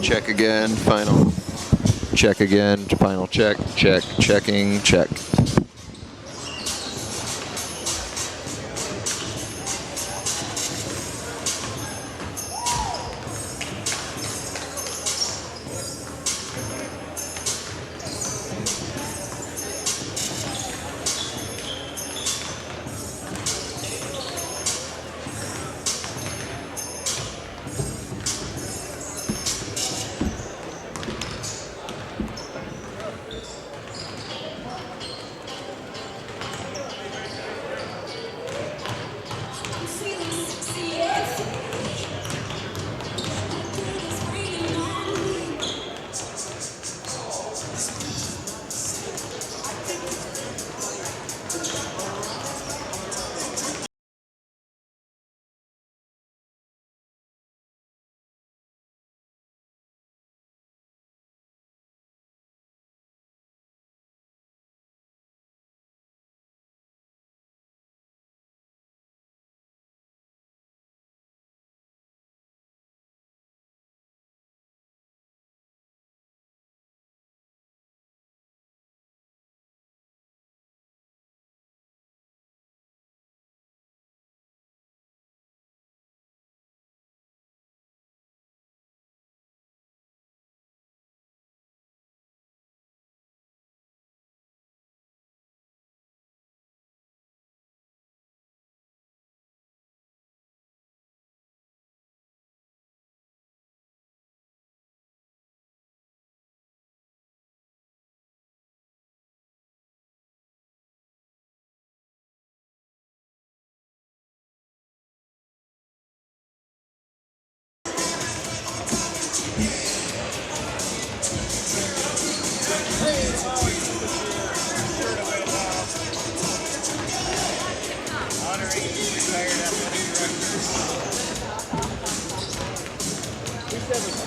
Check again. Final. Check again. Final check. Check. Checking. Check.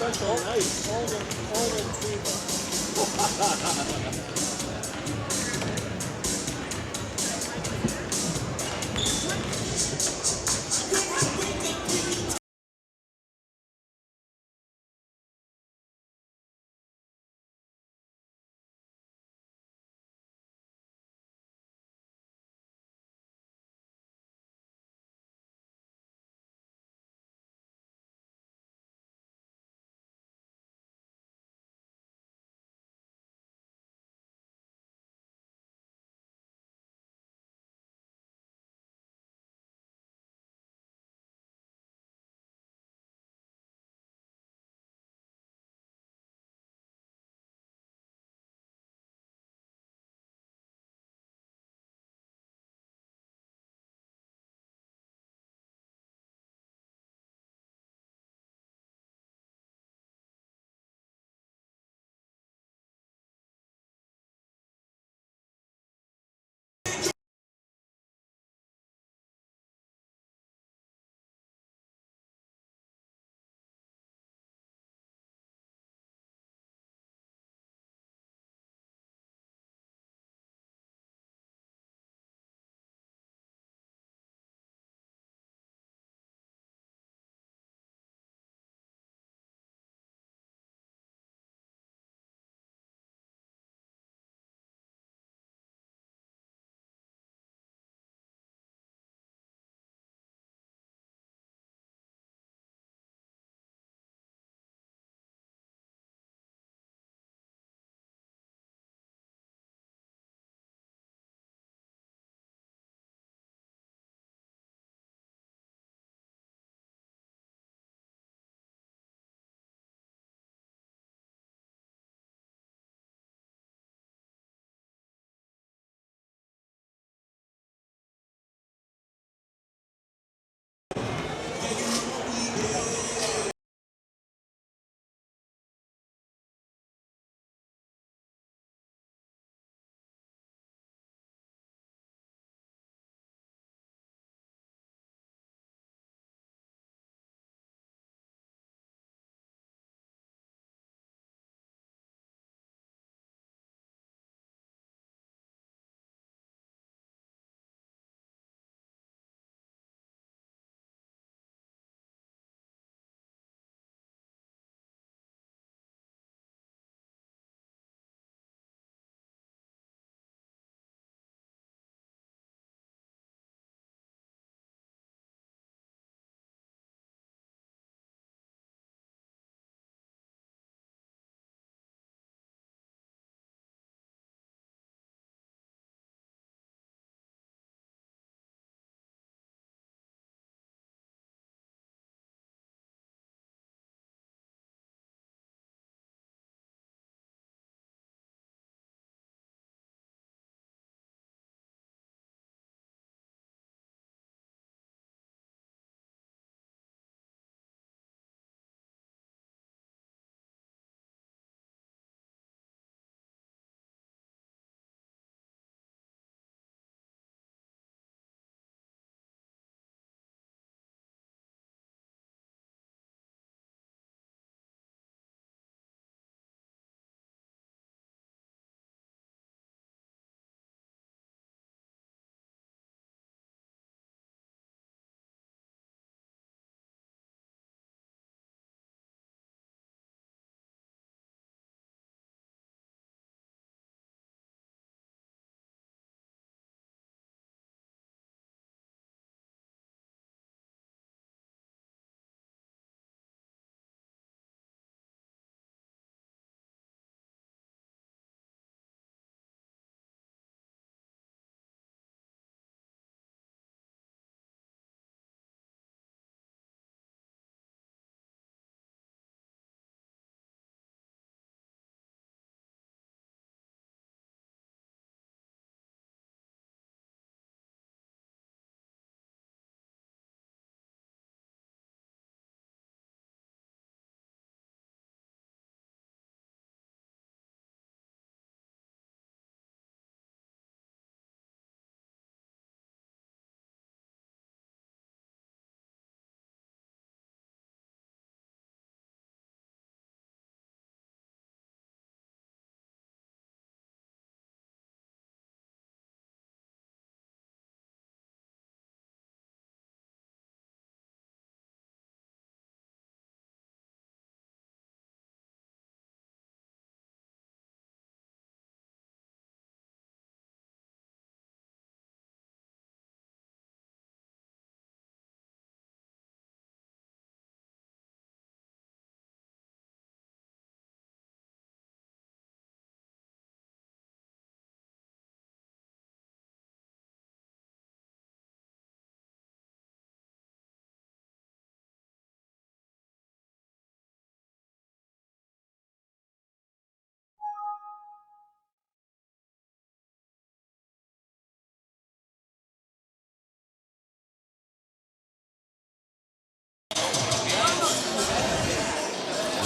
Special night, all the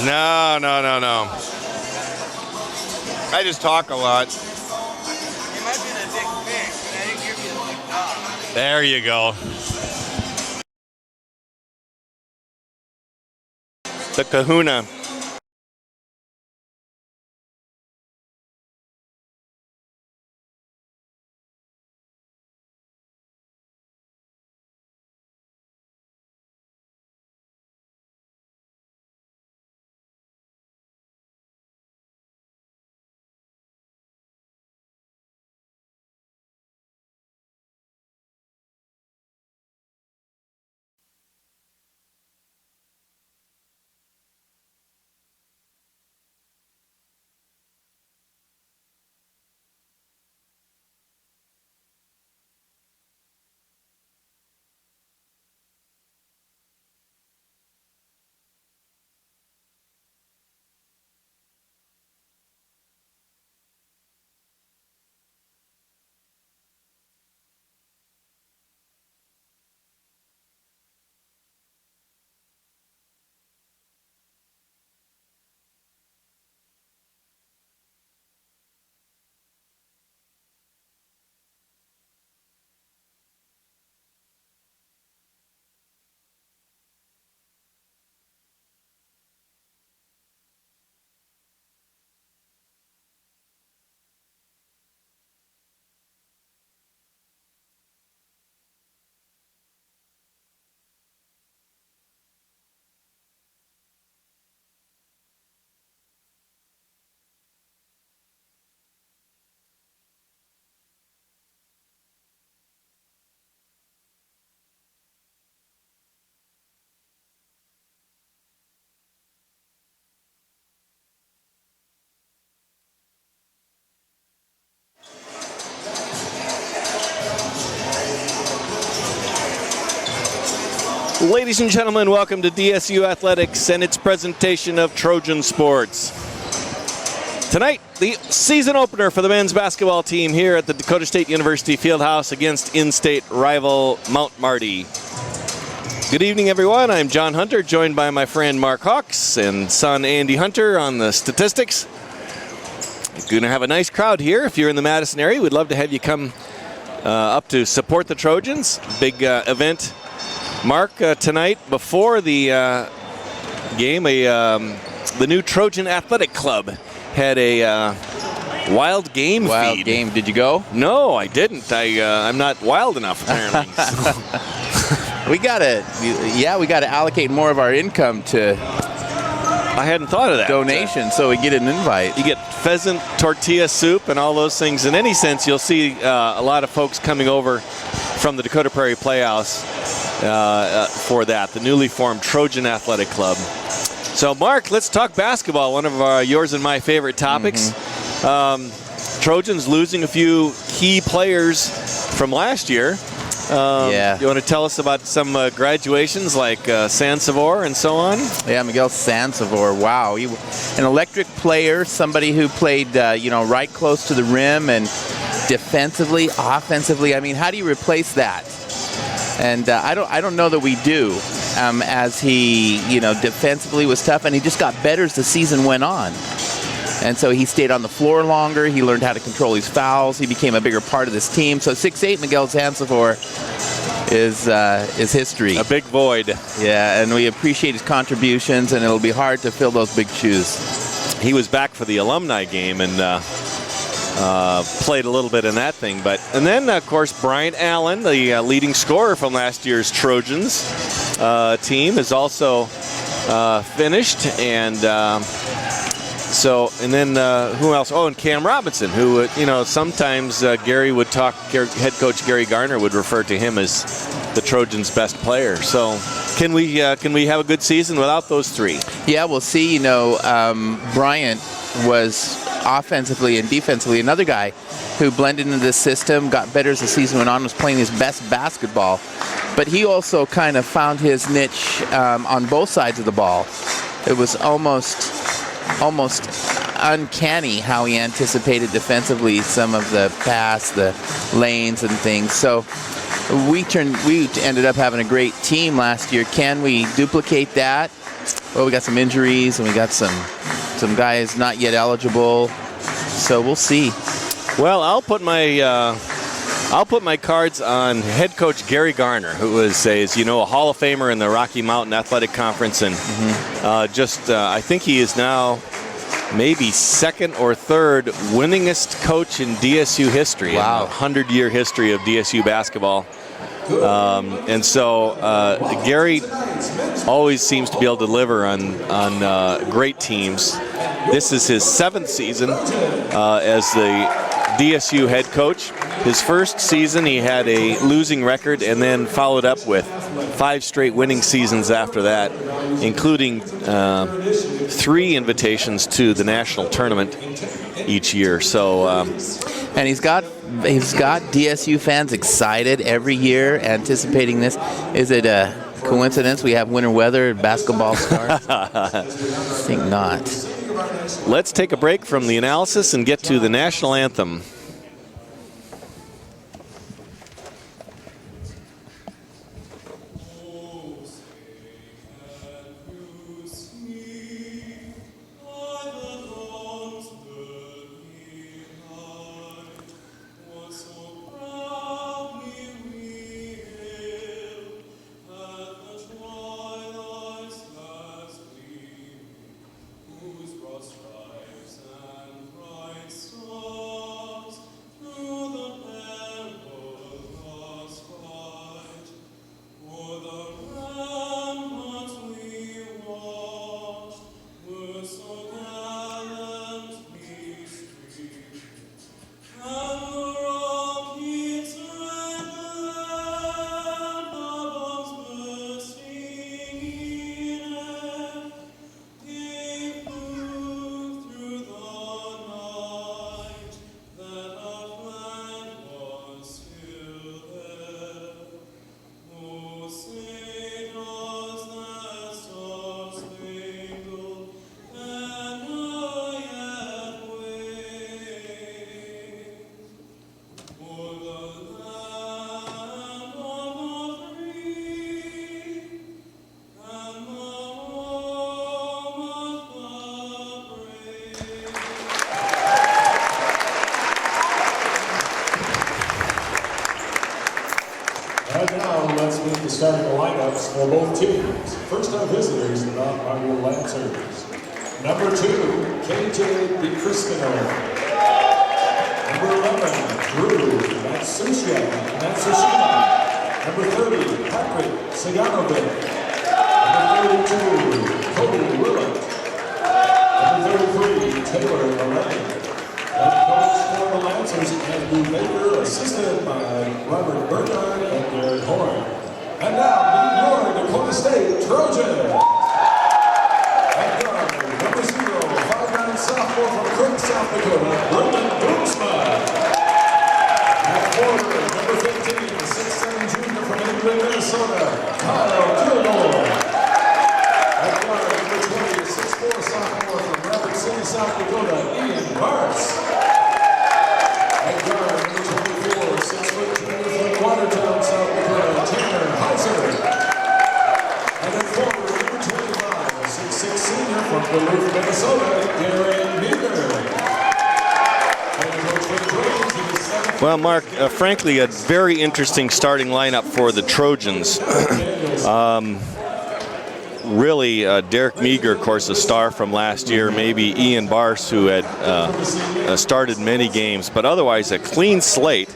No. I just talk a lot. You might be the big fish, but I didn't give you the big dog. There you go. The kahuna. Ladies and gentlemen, welcome to DSU Athletics and its presentation of Trojan Sports. Tonight, the season opener for the men's basketball team here at the Dakota State University Fieldhouse against in-state rival Mount Marty. Good evening, everyone. I'm John Hunter, joined by my friend Mark Hawks and son Andy Hunter on the statistics. We're going to have a nice crowd here. If you're in the Madison area, we'd love to have you come up to support the Trojans. Big event. Mark, tonight before the game, the new Trojan Athletic Club had a wild game feed. Wild game. Did you go? No, I didn't. I'm not wild enough, apparently. We gotta allocate more of our income to I hadn't thought of that. donation, so we get an invite. You get pheasant tortilla soup and all those things. In any sense, you'll see a lot of folks coming over from the Dakota Prairie Playhouse for that, the newly formed Trojan Athletic Club. So, Mark, let's talk basketball, one of yours and my favorite topics. Trojans losing a few key players from last year. You want to tell us about some graduations like Sansevor and so on? Yeah, Miguel Sansevor. Wow, an electric player, somebody who played right close to the rim and defensively, offensively. I mean, how do you replace that? And I don't know that we do. As he defensively was tough, and he just got better as the season went on. And so he stayed on the floor longer. He learned how to control his fouls. He became a bigger part of this team. So 6'8" Miguel Sansevor is history. A big void. Yeah, and we appreciate his contributions, and it'll be hard to fill those big shoes. He was back for the alumni game and played a little bit in that thing. And then, of course, Bryant Allen, the leading scorer from last year's Trojans team, is also finished. And who else? Oh, and Cam Robinson, who, sometimes head coach Gary Garner would refer to him as the Trojans' best player. So can we have a good season without those three? Yeah, we'll see. Bryant was offensively and defensively another guy who blended into this system, got better as the season went on, was playing his best basketball. But he also kind of found his niche on both sides of the ball. It was almost uncanny how he anticipated defensively some of the pass, the lanes and things. So we ended up having a great team last year. Can we duplicate that? well, we got some injuries and we got some guys not yet eligible. So we'll see. Well, I'll put my cards on head coach Gary Garner, who is, as you know, a Hall of Famer in the Rocky Mountain Athletic Conference, and I think he is now maybe second or third winningest coach in DSU history. Wow. In the 100-year history of DSU basketball. And so Gary always seems to be able to deliver on great teams. This is his 7th season as the DSU head coach. His first season he had a losing record and then followed up with 5 straight winning seasons after that, including 3 invitations to the national tournament each year. So, and he's got DSU fans excited every year, anticipating this. Is it a coincidence we have winter weather and basketball stars? I think not. Let's take a break from the analysis and get to the national anthem. And now let's meet the starting lineups for both teams. First-time visitors, the non-rival Lancers. Number 2, KJ DeCristino. Number 11, Drew Matsushima. Number 30, Patrick Siganovic. Number 32, Cody Willett. Number 33, Taylor Moran. Head coach for the Lancers, Andrew Baker, assisted by Robert Bernard and Gary Horn. And now, meet your Dakota State Trojan. At guard, number 0, 5'9" sophomore from Creighton, South Dakota, Brendan Boomsma. At forward, number 15, 6'7" junior from England, Minnesota, Kyle Kilgore. At guard, number 20, 6'4" sophomore from Rapid City, South Dakota, Ian Bartz. At guard, number 24, 6' junior from Watertown, South Dakota, Tanner Heiser. And at forward, number 25, 6'6" senior from Duluth, Minnesota, Gary Meager. Well, Mark, frankly, a very interesting starting lineup for the Trojans. Really, Derek Meager, of course, a star from last year, maybe Ian Barse, who had started many games, but otherwise a clean slate.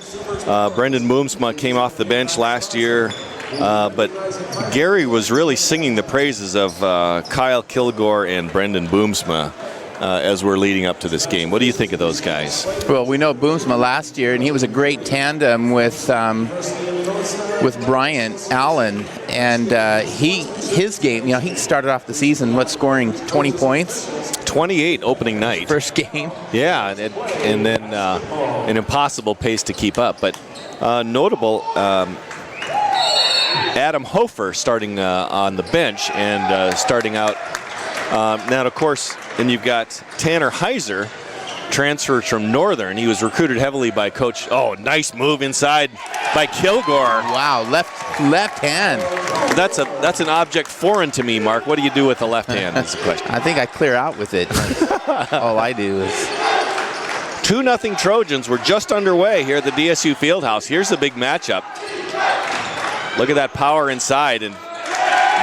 Brendan Boomsma came off the bench last year, but Gary was really singing the praises of Kyle Kilgore and Brendan Boomsma as we're leading up to this game. What do you think of those guys? Well, we know Boomsma last year, and he was a great tandem with Brian Allen, and his game, you know, he started off the season, scoring 20 points? 28 opening night. First game. Yeah, and then an impossible pace to keep up. But notable, Adam Hofer starting on the bench and starting out. Now, of course, then you've got Tanner Heiser, transfers from Northern. He was recruited heavily by Coach. Oh, nice move inside by Kilgore. Wow, left hand. That's an object foreign to me, Mark. What do you do with the left hand? That's the question. I think I clear out with it. All I do is. 2-0 Trojans. We're just underway here at the DSU Fieldhouse. Here's the big matchup. Look at that power inside, and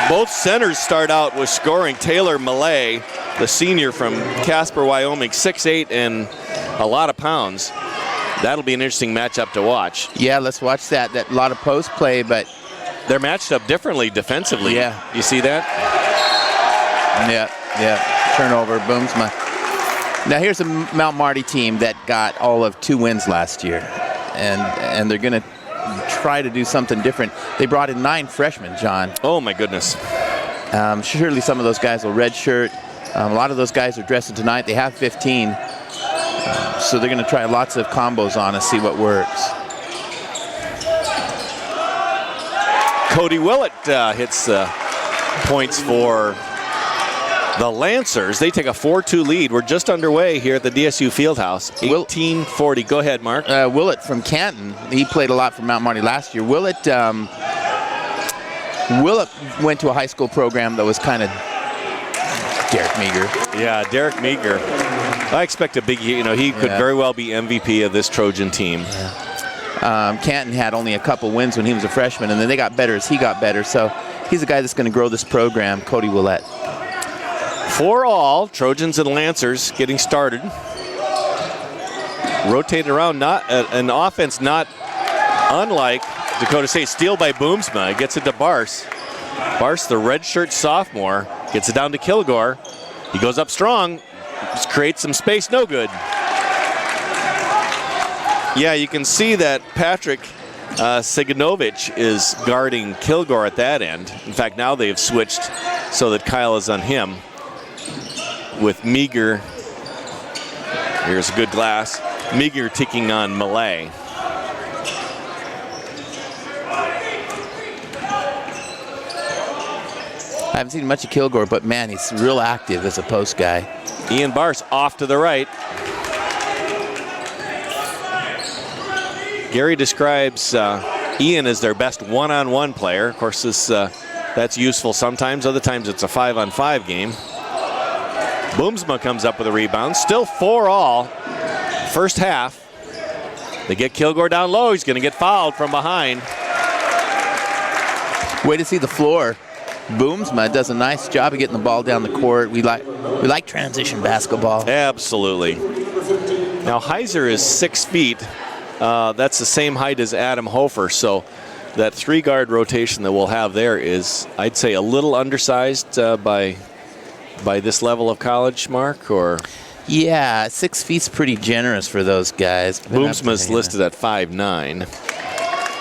both centers start out with scoring. Taylor Millay, the senior from Casper, Wyoming, 6'8" and a lot of pounds. That'll be an interesting matchup to watch. Yeah, let's watch that. That lot of post play, but they're matched up differently defensively. Yeah. You see that? Yeah. Turnover, Boomsma. Now here's a Mount Marty team that got all of 2 wins last year, and they're going to try to do something different. They brought in 9 freshmen, John. Oh my goodness. Surely some of those guys will redshirt. A lot of those guys are dressing tonight. They have 15. So they're going to try lots of combos on us, see what works. Cody Willett hits points for the Lancers. They take a 4-2 lead. We're just underway here at the DSU Fieldhouse. 18-40. Go ahead, Mark. Willett from Canton. He played a lot for Mount Marty last year. Willett went to a high school program that was kind of Derek Meager. Yeah, Derek Meager. I expect a big, he could very well be MVP of this Trojan team. Yeah. Canton had only a couple wins when he was a freshman, and then they got better as he got better. So he's a guy that's going to grow this program, Cody Willett. For all, Trojans and Lancers getting started. Rotated around, not an offense not unlike Dakota State. Steal by Boomsma. Gets it to Barse. Barse, the redshirt sophomore, gets it down to Kilgore. He goes up strong. Just creates some space. No good. Yeah, you can see that Patrick Siganovich is guarding Kilgore at that end. In fact, now they've switched so that Kyle is on him. With Meager, here's a good glass. Meager taking on Millay. I haven't seen much of Kilgore, but man, he's real active as a post guy. Ian Barse off to the right. Gary describes Ian as their best one-on-one player. Of course, that's useful sometimes. Other times it's a 5-on-5 game. Boomsma comes up with a rebound. Still 4-all. First half. They get Kilgore down low. He's going to get fouled from behind. Way to see the floor. Boomsma does a nice job of getting the ball down the court. We like transition basketball. Absolutely. Now Heiser is 6 feet. That's the same height as Adam Hofer. So that 3-guard rotation that we'll have there is, I'd say, a little undersized by this level of college, Mark, or? Yeah, 6 feet's pretty generous for those guys. Boomsma's listed at 5'9",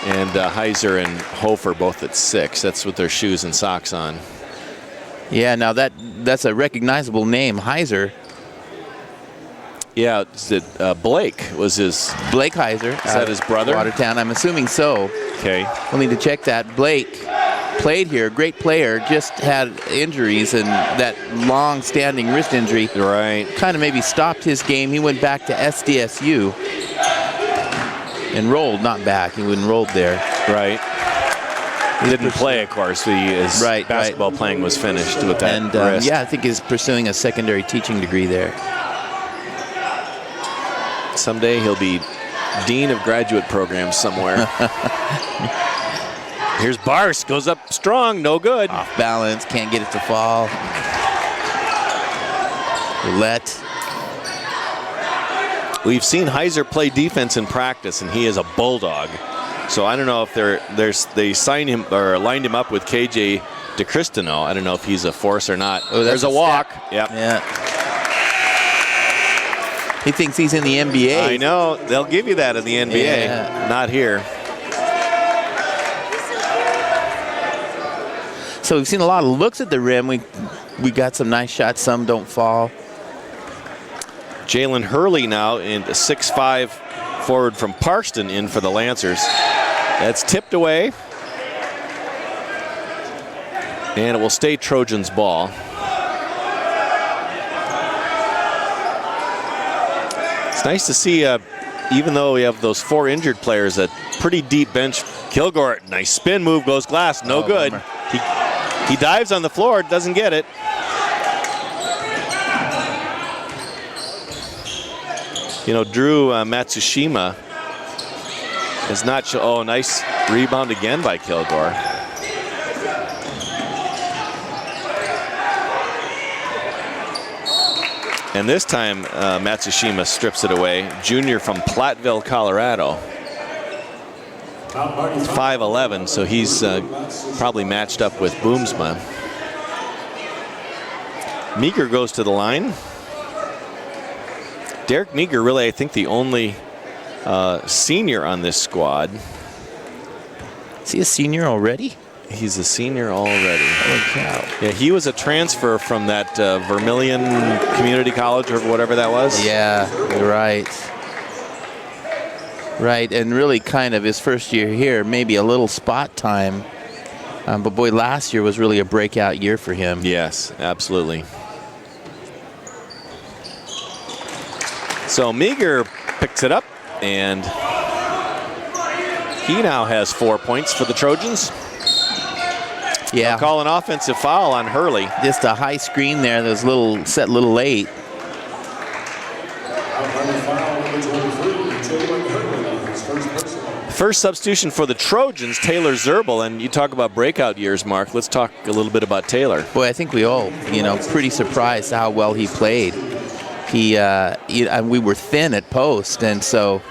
and Heiser and Hofer both at 6. That's with their shoes and socks on. Yeah, now that's a recognizable name, Heiser. Yeah, Blake was his. Blake Heiser. Is that his brother? Watertown, I'm assuming so. Okay. We'll need to check that. Blake played here, great player, just had injuries, and that long-standing wrist injury kind of maybe stopped his game. He went back to SDSU. Enrolled, not back. He enrolled there. Right. He didn't play, of course. His basketball playing was finished with that wrist. Yeah, I think he's pursuing a secondary teaching degree there. Someday he'll be dean of graduate programs somewhere. Here's Barse, goes up strong, no good. Off balance, can't get it to fall. Willett. We've seen Heiser play defense in practice, and he is a bulldog. So I don't know if they signed him or lined him up with KJ DeCristino. I don't know if he's a force or not. Oh, there's a walk. Yep. Yeah. He thinks he's in the NBA. I know. They'll give you that in the NBA. Yeah. Not here. So we've seen a lot of looks at the rim. We got some nice shots. Some don't fall. Jalen Hurley now in 6'5" forward from Parkston in for the Lancers. That's tipped away. And it will stay Trojans ball. It's nice to see, even though we have those 4 injured players, a pretty deep bench. Kilgore, nice spin move, goes glass, no good. He dives on the floor, doesn't get it. You know, Drew Matsushima is not. Oh, nice rebound again by Kilgore. And this time, Matsushima strips it away. Junior from Platteville, Colorado. 5'11", so he's probably matched up with Boomsma. Meager goes to the line. Derek Meager, really, I think the only senior on this squad. Is he a senior already? He's a senior already. Holy cow. Yeah, he was a transfer from that Vermilion Community College or whatever that was. Yeah, you're right. Right, and really kind of his first year here, maybe a little spot time. But boy, last year was really a breakout year for him. Yes, absolutely. So Meager picks it up, and he now has 4 points for the Trojans. Yeah. They'll call an offensive foul on Hurley. Just a high screen there that was set a little late. First substitution for the Trojans, Taylor Zerbel. And you talk about breakout years, Mark. Let's talk a little bit about Taylor. Boy, I think we all, pretty surprised how well he played. We were thin at post, and so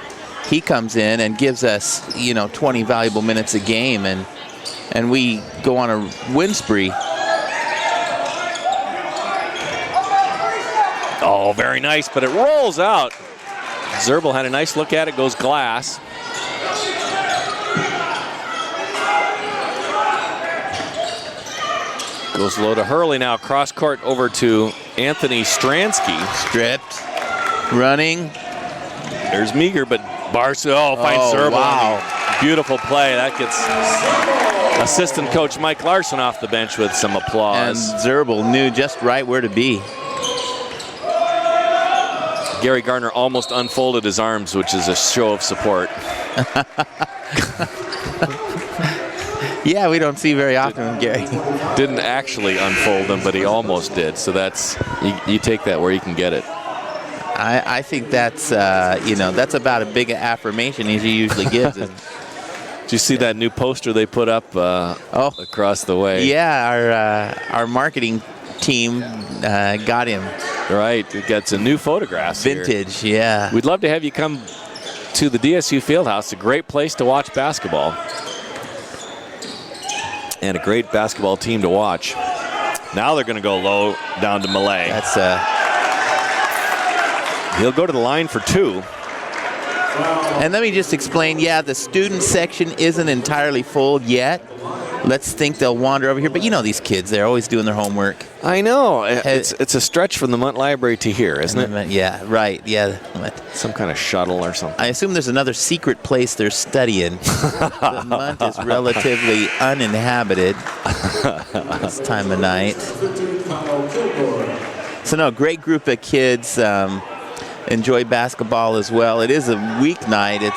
he comes in and gives us, 20 valuable minutes a game, and we go on a win spree. Oh, very nice, but it rolls out. Zerbel had a nice look at it, goes glass. Goes low to Hurley now, cross court over to Anthony Stransky. Stripped, running. There's Meager, but finds Zerbel. Wow. Beautiful play. That gets assistant coach Mike Larson off the bench with some applause. And Zerbel knew just right where to be. Gary Garner almost unfolded his arms, which is a show of support. Yeah, we don't see very often, Gary. Didn't actually unfold them, but he almost did. So that's, you take that where you can get it. I think that's, that's about as big an affirmation as he usually gives. Did you see that new poster they put up across the way? Yeah, our marketing team got him. Right, it gets a new photograph. Vintage, here. yeah. We'd love to have you come to the DSU Fieldhouse. A great place to watch basketball. And a great basketball team to watch. Now they're going to go low down to Malay. He'll go to the line for 2. And let me just explain, the student section isn't entirely full yet. Let's think they'll wander over here. But these kids, they're always doing their homework. I know. It's a stretch from the Munt Library to here, isn't it? Yeah, right. Yeah. Some kind of shuttle or something. I assume there's another secret place they're studying. The Munt is relatively uninhabited this time of night. So, no, great group of kids. Enjoy basketball as well. It is a weeknight.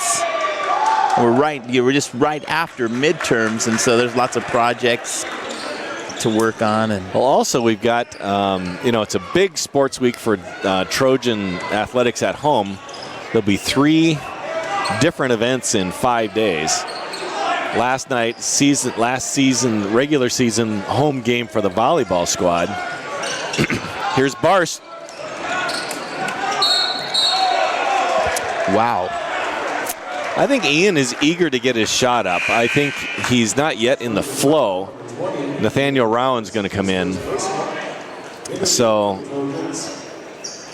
We're just right after midterms, and so there's lots of projects to work on. And well, also we've got, it's a big sports week for Trojan athletics at home. There'll be 3 different events in 5 days. Last season, regular season home game for the volleyball squad. Here's Barst. Wow. I think Ian is eager to get his shot up. I think he's not yet in the flow. Nathaniel Rowan's going to come in. So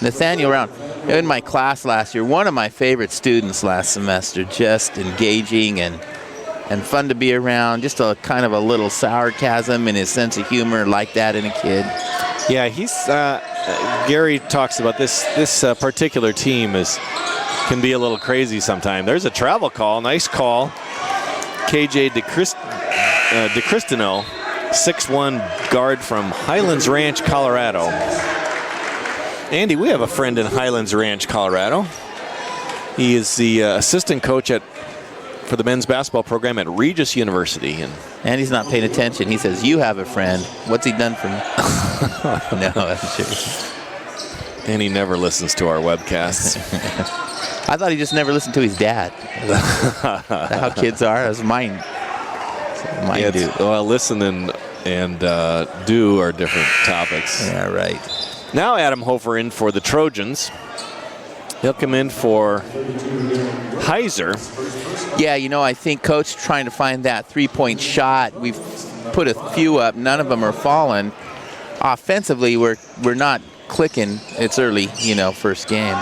Nathaniel Rowan, in my class last year, one of my favorite students last semester, just engaging and fun to be around, just a kind of a little sarcasm in his sense of humor, like that in a kid. Yeah, he's Gary talks about this particular team can be a little crazy sometimes. There's a travel call, nice call. KJ DeCristino, 6'1" guard from Highlands Ranch, Colorado. Andy, we have a friend in Highlands Ranch, Colorado. He is the assistant coach for the men's basketball program at Regis University. And he's not paying attention. He says, "You have a friend. What's he done for me?" No, I'm sure. And he never listens to our webcasts. I thought he just never listened to his dad. That's how kids are. That's mine. Mine do. Well, listen and do are different topics. Yeah, right. Now Adam Hofer in for the Trojans. He'll come in for Heiser. Yeah, you know, I think Coach trying to find that three-point shot. We've put a few up. None of them are falling. Offensively, we're not clicking. It's early, you know, first game.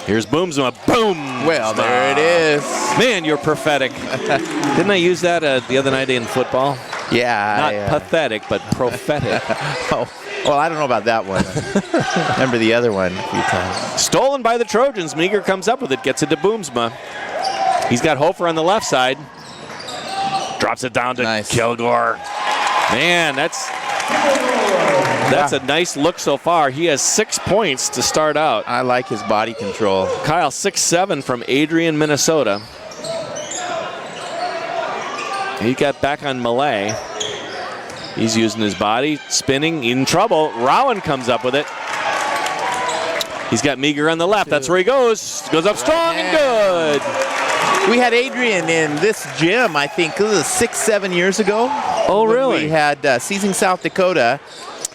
Here's Boomsma. Boom! Well, there it is. Man, you're prophetic. Didn't I use that the other night in football? Yeah. Not pathetic, but prophetic. Oh, well, I don't know about that one. Remember the other one a few times. Stolen by the Trojans. Meager comes up with it, gets it to Boomsma. He's got Hofer on the left side. Drops it down to Kilgore. Man, that's a nice look so far. He has 6 points to start out. I like his body control. Kyle, 6'7" from Adrian, Minnesota. He got back on Malay. He's using his body, spinning, in trouble. Rowan comes up with it. He's got Meager on the left. That's where he goes. Goes up strong and good. We had Adrian in this gym, I think, this was 6-7 years ago. Oh, really? We had Seizing South Dakota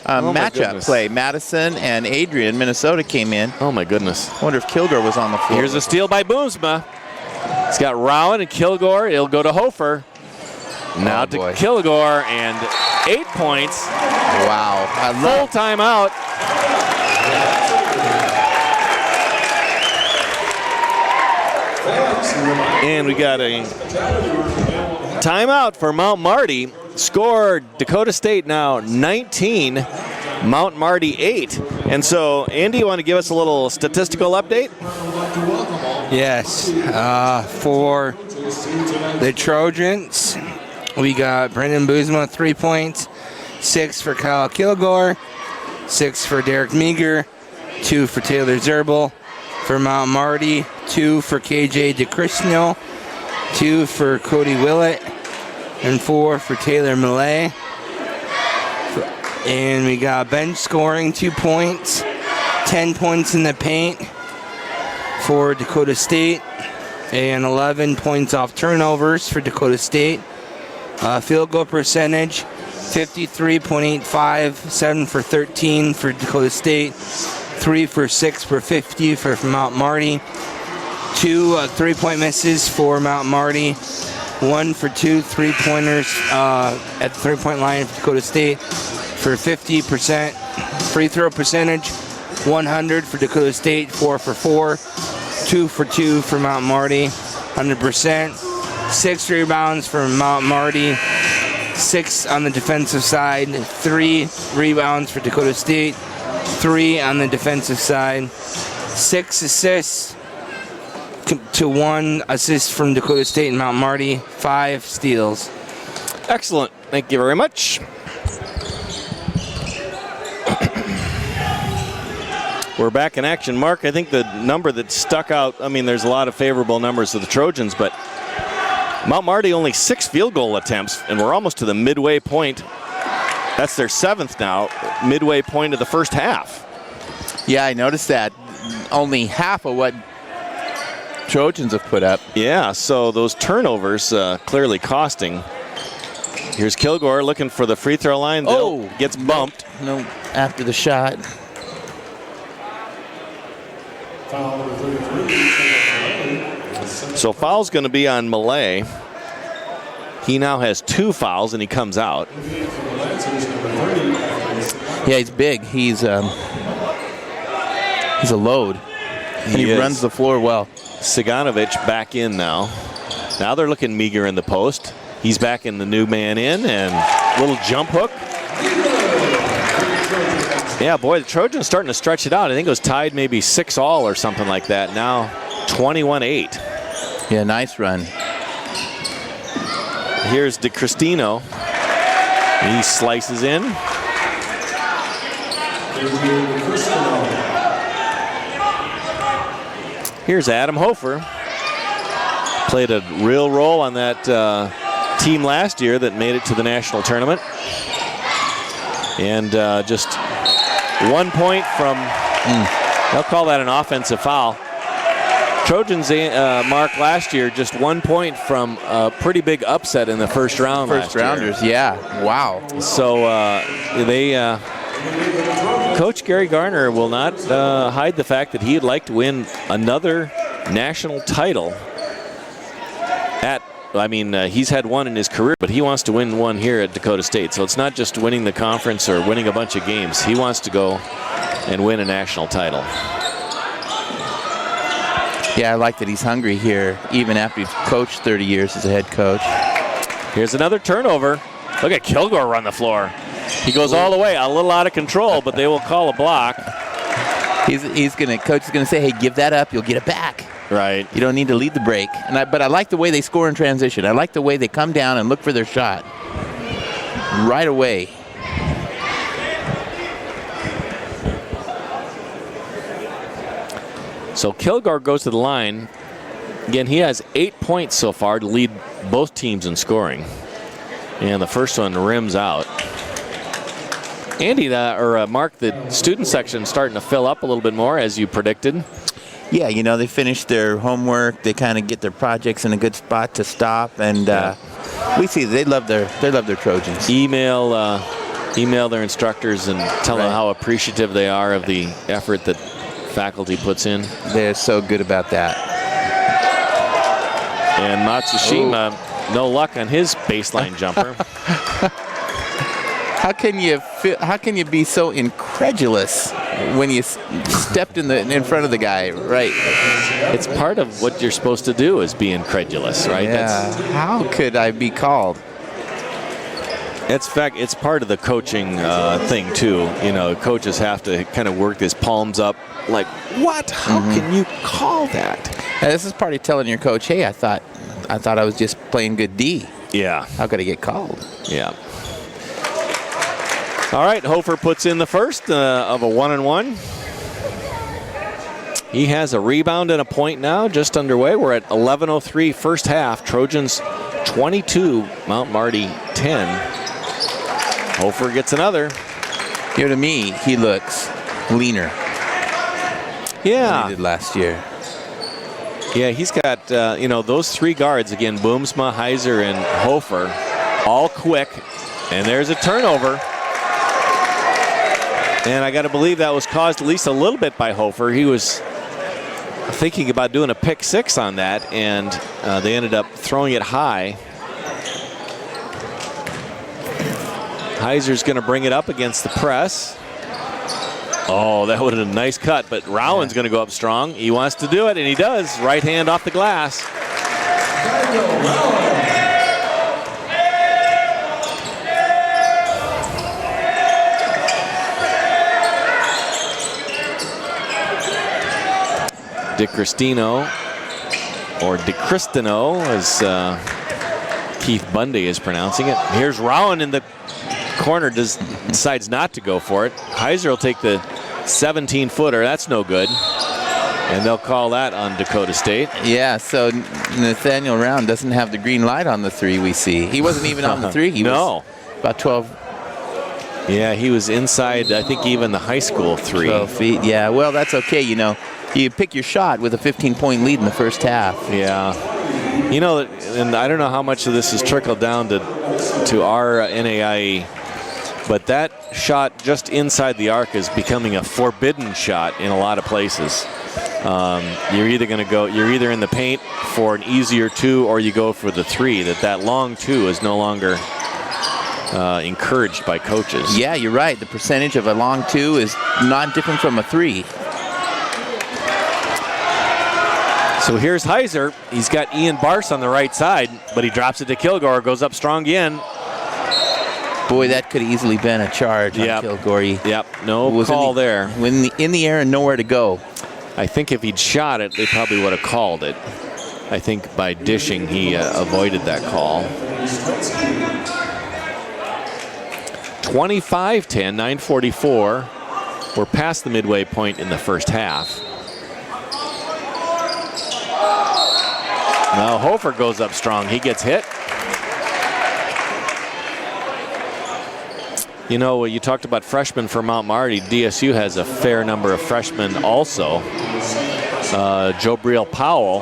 matchup play. Madison and Adrian, Minnesota came in. Oh, my goodness. I wonder if Kilgore was on the floor. Here's a steal by Boomsma. He's got Rowan and Kilgore. It'll go to Hofer. Now to Kilgore, and 8 points. Wow. Full timeout. And we got a timeout for Mount Marty. Score Dakota State now 19, Mount Marty 8. And so, Andy, you want to give us a little statistical update? Yes. For the Trojans, we got Brendan Boomsma, 3 points, 6 for Kyle Kilgore, 6 for Derek Meager, 2 for Taylor Zerbel. For Mount Marty, 2 for KJ DeCristino, 2 for Cody Willett, and 4 for Taylor Malay. And we got bench scoring 2 points, 10 points in the paint for Dakota State, and 11 points off turnovers for Dakota State. Field goal percentage, 53.85, 7 for 13 for Dakota State, 3 for 6 for 50 for Mount Marty, 2 3-point misses for Mount Marty, 1 for 2 3-pointers at the 3-point line for Dakota State for 50%. Free throw percentage, 100 for Dakota State, 4 for 4, 2 for 2 for Mount Marty, 100%. 6 rebounds for Mount Marty, 6 on the defensive side, 3 rebounds for Dakota State, 3 on the defensive side, 6 assists to 1 assist from Dakota State and Mount Marty, 5 steals. Excellent. Thank you very much. We're back in action. Mark, I think the number that stuck out, I mean, there's a lot of favorable numbers to the Trojans, but Mount Marty only 6 field goal attempts, and we're almost to the midway point. That's their 7th now, midway point of the first half. Yeah, I noticed that. Only half of what Trojans have put up. Yeah, so those turnovers clearly costing. Here's Kilgore looking for the free throw line. Gets bumped. No, after the shot. Foul number 33. So foul's going to be on Malay. He now has 2 fouls and he comes out. Yeah, he's big. He's a load. And he runs the floor well. Siganovic back in now. Now they're looking Meager in the post. He's back in the new man in, and little jump hook. Yeah, boy, the Trojans starting to stretch it out. I think it was tied maybe 6-all or something like that. Now 21-8. Yeah, nice run. Here's DeCristino. He slices in. Here's Adam Hofer. Played a real role on that team last year that made it to the national tournament. And just 1 point from, they'll call that an offensive foul. Trojans, Mark, last year, just 1 point from a pretty big upset in the first round First rounders, yeah. Wow. So Coach Gary Garner will not hide the fact that he'd like to win another national title. He's had one in his career, but he wants to win one here at Dakota State. So it's not just winning the conference or winning a bunch of games. He wants to go and win a national title. Yeah, I like that he's hungry here, even after he's coached 30 years as a head coach. Here's another turnover. Look at Kilgore run the floor. He goes all the way, a little out of control, but they will call a block. Coach is gonna say, hey, give that up, you'll get it back. Right. You don't need to lead the break. But I like the way they score in transition. I like the way they come down and look for their shot right away. So Kilgore goes to the line. Again, he has 8 points so far to lead both teams in scoring. And the first one rims out. Andy, Mark, the student section starting to fill up a little bit more, as you predicted. Yeah, they finish their homework. They kind of get their projects in a good spot to stop, and we see they love their Trojans. Email their instructors and tell them how appreciative they are of the effort that faculty puts in. They're so good about that. And Matsushima, no luck on his baseline jumper. How can you be so incredulous when you stepped in front of the guy, right? It's part of what you're supposed to do is be incredulous, right? Yeah. How could I be called? It's part of the coaching thing too. Coaches have to kind of work his palms up, like, what? How can you call that? Now, this is part of telling your coach, hey, I thought I was just playing good D. Yeah. How could I get called? Yeah. All right, Hofer puts in the first of a 1-and-1. He has a rebound and a point now, just underway. We're at 11:03 first half. Trojans 22, Mount Marty 10. Hofer gets another. To me, he looks leaner. Yeah. Than he did last year. Yeah, he's got, those three guards, again, Boomsma, Heiser, and Hofer, all quick. And there's a turnover. And I got to believe that was caused at least a little bit by Hofer. He was thinking about doing a pick six on that, and they ended up throwing it high. Heiser's going to bring it up against the press. Oh, that would have been a nice cut, but Rowan's going to go up strong. He wants to do it, and he does. Right hand off the glass. DiCristino, or DiCristino, as Keith Bundy is pronouncing it. Here's Rowan in the corner, decides not to go for it. Heiser will take the 17-footer. That's no good. And they'll call that on Dakota State. Yeah, so Nathaniel Round doesn't have the green light on the three we see. He wasn't even on the three. He was about 12. Yeah, he was inside, I think, even the high school three. 12 feet, yeah. Well, that's okay, You pick your shot with a 15-point lead in the first half. Yeah. And I don't know how much of this has trickled down to our NAIE, but that shot just inside the arc is becoming a forbidden shot in a lot of places. You're either in the paint for an easier two, or you go for the three. That long two is no longer encouraged by coaches. Yeah, you're right. The percentage of a long two is not different from a three. So here's Heiser. He's got Ian Barse on the right side, but he drops it to Kilgore, goes up strong again. Boy, that could have easily been a charge on Kilgore. Yep, no call there. In the air and nowhere to go. I think if he'd shot it, they probably would have called it. I think by dishing, he avoided that call. 25-10, 9:44. We're past the midway point in the first half. Now Hofer goes up strong. He gets hit. You know, you talked about freshmen for Mount Marty. DSU has a fair number of freshmen also. Joe Briel Powell,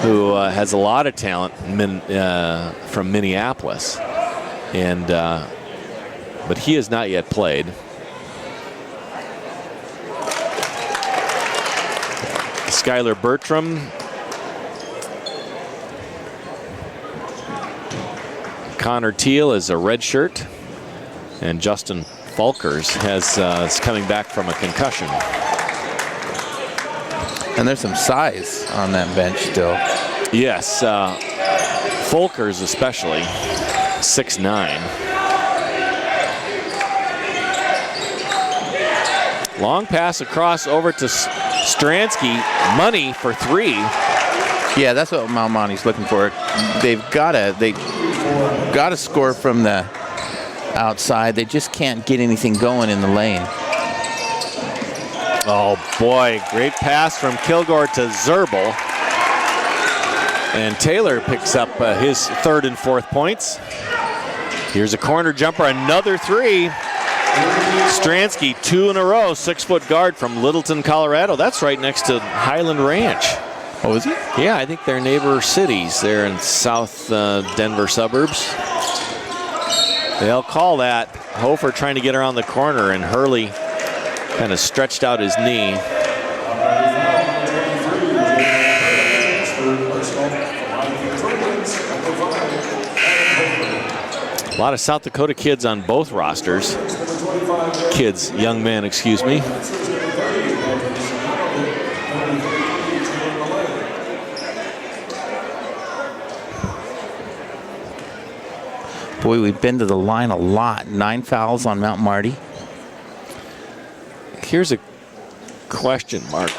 who has a lot of talent from Minneapolis. And but he has not yet played. Skylar Bertram. Connor Teal is a redshirt. And Justin Falkers is coming back from a concussion. And there's some size on that bench still. Yes, Falkers especially, 6'9". Long pass across over to Stransky. Money for 3. Yeah, that's what Mount Monty's looking for. They've got to score from the outside. They just can't get anything going in the lane. Oh boy, great pass from Kilgore to Zerbel. And Taylor picks up his 3rd and 4th points. Here's a corner jumper, another 3. Stransky, 2 in a row, 6-foot guard from Littleton, Colorado. That's right next to Highland Ranch. Oh, is it? Yeah, I think they're neighbor cities. They're in South Denver suburbs. They'll call that. Hofer trying to get around the corner, and Hurley kind of stretched out his knee. A lot of South Dakota kids on both rosters. Kids, young men, excuse me. Boy, we've been to the line a lot. 9 fouls on Mount Marty. Here's a question, Mark.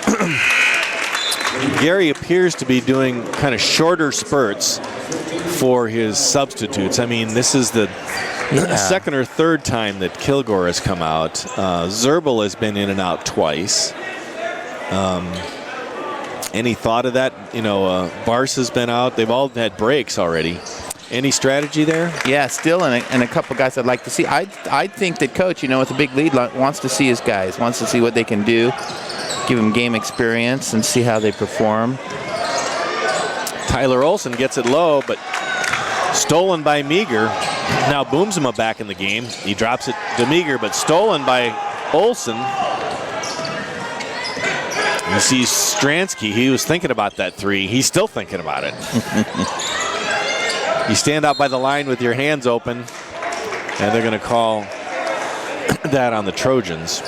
Gary appears to be doing kind of shorter spurts for his substitutes. I mean, this is the second or third time that Kilgore has come out. Zerbel has been in and out twice. Any thought of that? You know, Bars has been out. They've all had breaks already. Any strategy there? Yeah, still, and a couple guys I'd like to see. I think that Coach, you know, with a big lead, wants to see his guys, wants to see what they can do, give them game experience, and see how they perform. Tyler Olson gets it low, but stolen by Meager. Now Boomsma back in the game. He drops it to Meager, but stolen by Olson. You see Stransky, he was thinking about that 3. He's still thinking about it. You stand out by the line with your hands open, and they're going to call that on the Trojans.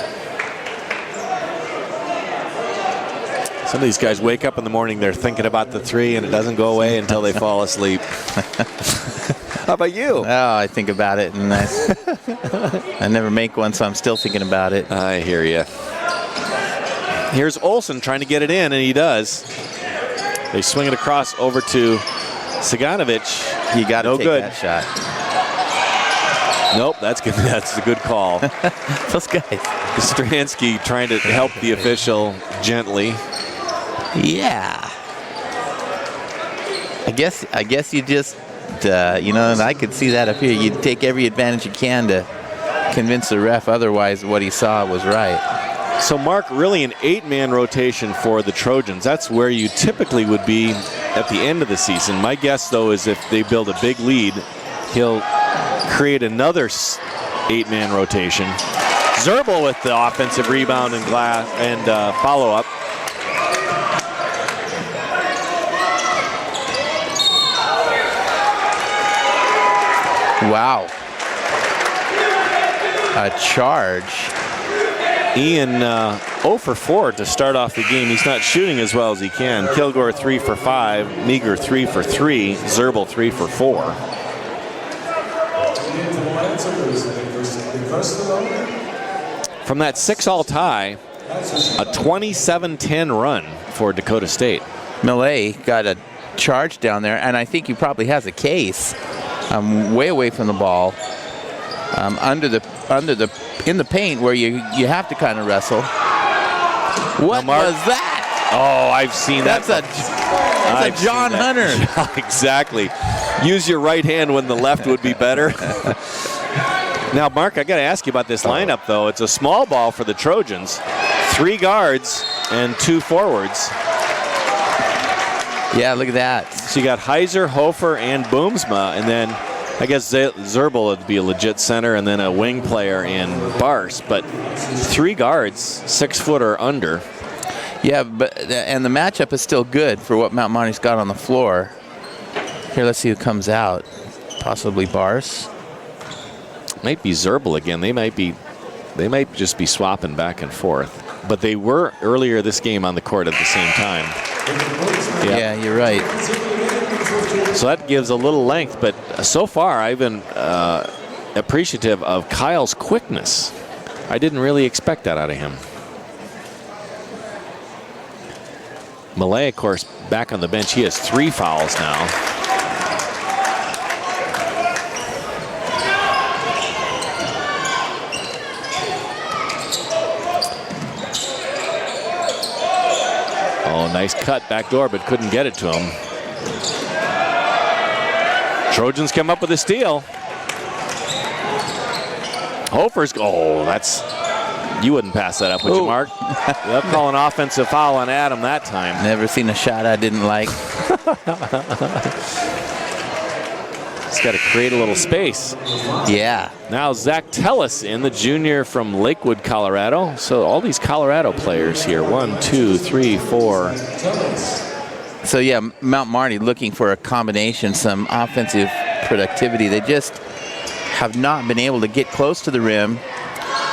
Some of these guys wake up in the morning, they're thinking about the 3, and it doesn't go away until they fall asleep. How about you? Oh, I think about it, and I never make one, so I'm still thinking about it. I hear you. Here's Olson trying to get it in, and he does. They swing it across over to Saganovich. You got to take good. that shot. Nope, that's good. That's a good call. Those guys. Stransky trying to help the official gently. Yeah. I guess you just, you know, and I could see that up here. You take every advantage you can to convince the ref otherwise what he saw was right. So, Mark, really an 8-man rotation for the Trojans. That's where you typically would be at the end of the season. My guess, though, is if they build a big lead, he'll create another 8-man rotation. Zerbel with the offensive rebound and follow-up. Wow. A charge. Ian 0 for 4 to start off the game. He's not shooting as well as he can. Kilgore 3 for 5. Meager 3 for 3. Zerbel 3 for 4. From that 6-all tie, a 27-10 run for Dakota State. Millet got a charge down there, and I think he probably has a case. Way away from the ball. In the paint where you have to kind of wrestle. What was that? Oh, I've seen that. That was a John Hunter. Exactly. Use your right hand when the left would be better. Now, Mark, I got to ask you about this lineup, though. It's a small ball for the Trojans. 3 guards and 2 forwards. Yeah, look at that. So you got Heiser, Hofer, and Boomsma, and then I guess Zerbel would be a legit center, and then a wing player in Bars. But 3 guards, 6 foot or under. Yeah, and the matchup is still good for what Mount Marty's got on the floor. Here, let's see who comes out. Possibly Bars. Might be Zerbel again. They might just be swapping back and forth. But they were earlier this game on the court at the same time. Yeah, you're right. So that gives a little length, but so far I've been appreciative of Kyle's quickness. I didn't really expect that out of him. Malay, of course, back on the bench. He has 3 fouls now. Oh, nice cut back door, but couldn't get it to him. Trojans come up with a steal. Hofer's, you wouldn't pass that up, would you, Mark? They'll call an offensive foul on Adam that time. Never seen a shot I didn't like. He's got to create a little space. Yeah. Now Zach Tellis in, the junior from Lakewood, Colorado. So all these Colorado players here. 1, 2, 3, 4. So yeah, Mount Marty looking for a combination, some offensive productivity. They just have not been able to get close to the rim,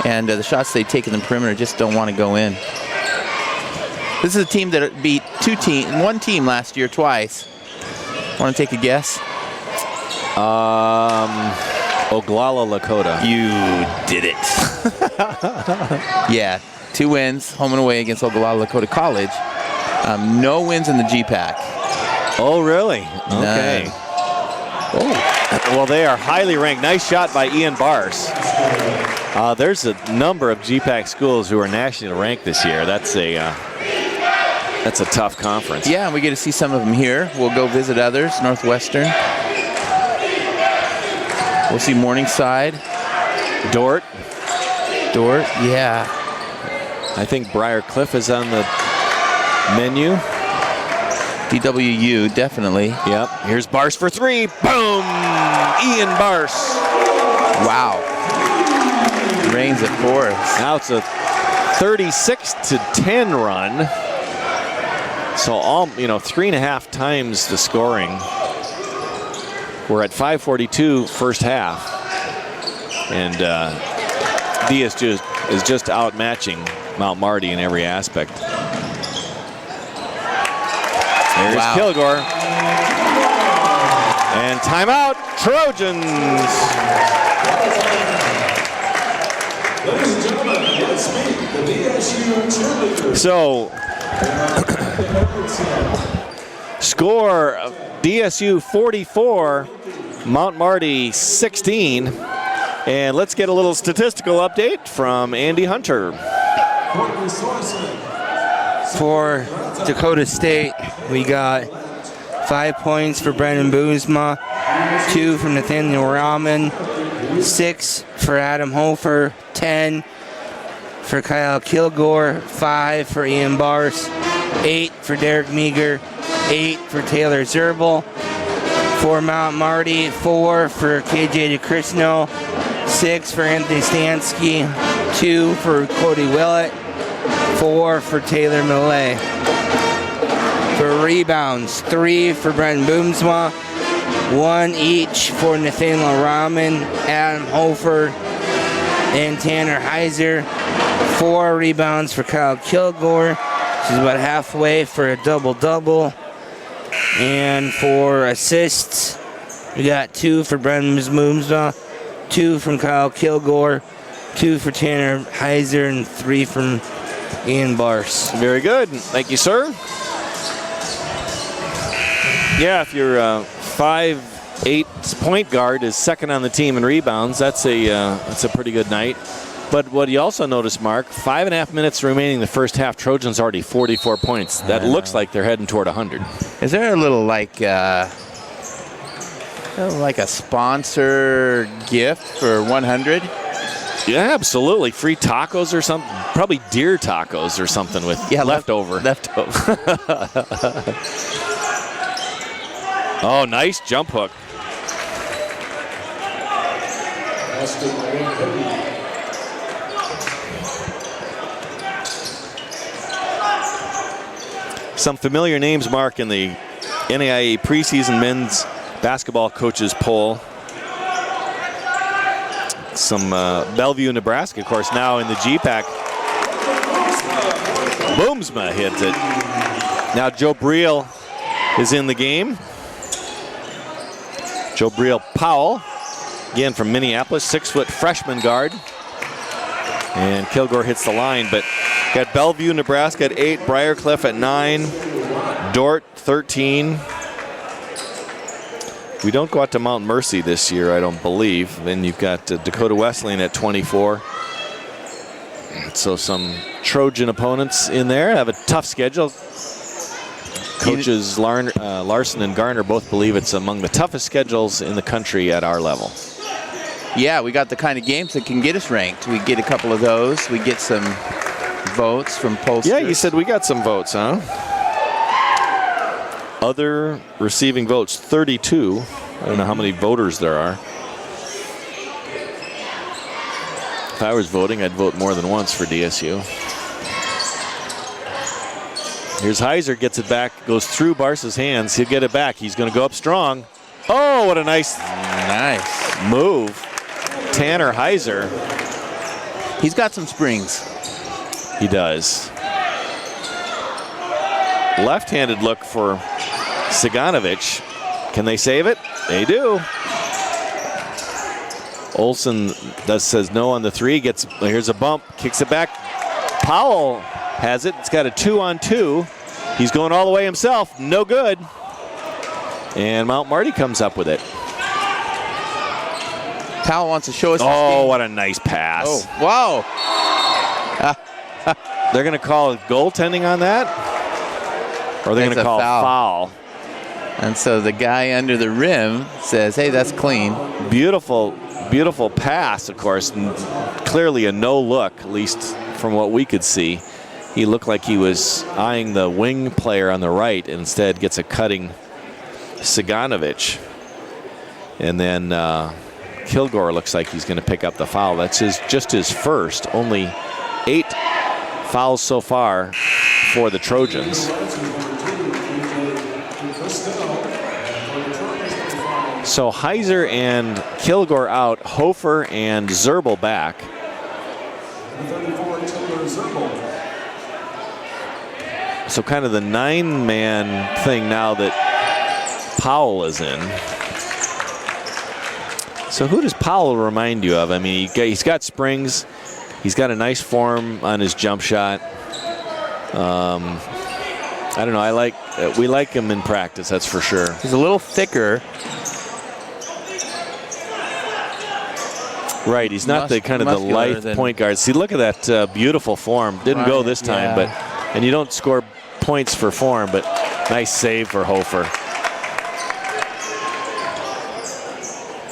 and the shots they take in the perimeter just don't want to go in. This is a team that beat one team last year twice. Want to take a guess? Oglala Lakota. You did it. Yeah, 2 wins, home and away against Oglala Lakota College. No wins in the GPAC. Oh, really? Okay. Oh. Well, they are highly ranked. Nice shot by Ian Bars. There's a number of GPAC schools who are nationally ranked this year. That's a tough conference. Yeah, we get to see some of them here. We'll go visit others, Northwestern. We'll see Morningside. Dort, yeah. I think Briar Cliff is on the menu. DWU, definitely. Yep. Here's Bars for 3. Boom! Ian Bars. Wow. Reigns at 4. Now it's a 36-10 run. So 3.5 times the scoring. We're at 5:42 first half, and Diaz is just outmatching Mount Marty in every aspect. There's Kilgore. And timeout, Trojans. Ladies and gentlemen, let's meet the DSU cheerleaders. So, score of DSU 44, Mount Marty 16. And let's get a little statistical update from Andy Hunter. For Dakota State, we got 5 points for Brendan Boomsma, 2 from Nathaniel Rahman, 6 for Adam Hofer, 10 for Kyle Kilgore, 5 for Ian Bars, 8 for Derek Meager, 8 for Taylor Zerbel. For Mount Marty, 4 for KJ DeCrisno, 6 for Anthony Stansky, 2 for Cody Willett, 4 for Taylor Millay. For rebounds, 3 for Brendan Boomsma, 1 each for Nathaniel Rahman, Adam Hofer, and Tanner Heiser. 4 rebounds for Kyle Kilgore, which is about halfway for a double-double. And for assists, we got 2 for Brendan Boomsma, 2 from Kyle Kilgore, 2 for Tanner Heiser, and 3 from Ian Bars. Very good. Thank you, sir. Yeah, if your 5'8" point guard is second on the team in rebounds, that's a pretty good night. But what you also notice, Mark, 5.5 minutes remaining in the first half. Trojans already 44 points. That looks like they're heading toward 100. Is there a little like a sponsor gift for 100? Yeah, absolutely. Free tacos or something. Probably deer tacos or something with leftover. Leftover. Oh, nice jump hook. Some familiar names, Mark, in the NAIA preseason men's basketball coaches poll. Some Bellevue, Nebraska, of course, now in the GPAC. Boomsma hits it. Now Joe Briel is in the game. Joe Briel Powell, again from Minneapolis, 6-foot freshman guard. And Kilgore hits the line, but got Bellevue, Nebraska at 8, Briarcliff at 9, Dort 13. We don't go out to Mount Mercy this year, I don't believe. Then you've got Dakota Wesleyan at 24. So some Trojan opponents in there have a tough schedule. Coaches Larson and Garner both believe it's among the toughest schedules in the country at our level. Yeah, we got the kind of games that can get us ranked. We get a couple of those. We get some votes from pollsters. Yeah, you said we got some votes, huh? Other receiving votes, 32. I don't know how many voters there are. If I was voting, I'd vote more than once for DSU. Here's Heiser, gets it back, goes through Barca's hands. He'll get it back. He's going to go up strong. Oh, what a nice move. Tanner Heiser. He's got some springs. He does. Left-handed look for Siganovic. Can they save it? They do. Olsen says no on the 3. Here's a bump. Kicks it back. Powell has it. It's got a 2-on-2. He's going all the way himself. No good. And Mount Marty comes up with it. Powell wants to show us. Oh, what a nice pass. Oh, wow. They're going to call it goaltending on that? Or they're going to call foul. And so the guy under the rim says, hey, that's clean. Beautiful, beautiful pass, of course. Clearly a no look, at least from what we could see. He looked like he was eyeing the wing player on the right, and instead gets a cutting Siganovic. And then Kilgore looks like he's going to pick up the foul. That's just his first. Only 8 fouls so far for the Trojans. So Heiser and Kilgore out, Hofer and Zerbel back. So kind of the 9-man thing now that Powell is in. So who does Powell remind you of? I mean, he's got springs. He's got a nice form on his jump shot. I don't know. We like him in practice, that's for sure. He's a little thicker. Right, he's not the kind of the lithe point guard. See, look at that beautiful form. Didn't go this time, and you don't score points for form, but nice save for Hofer.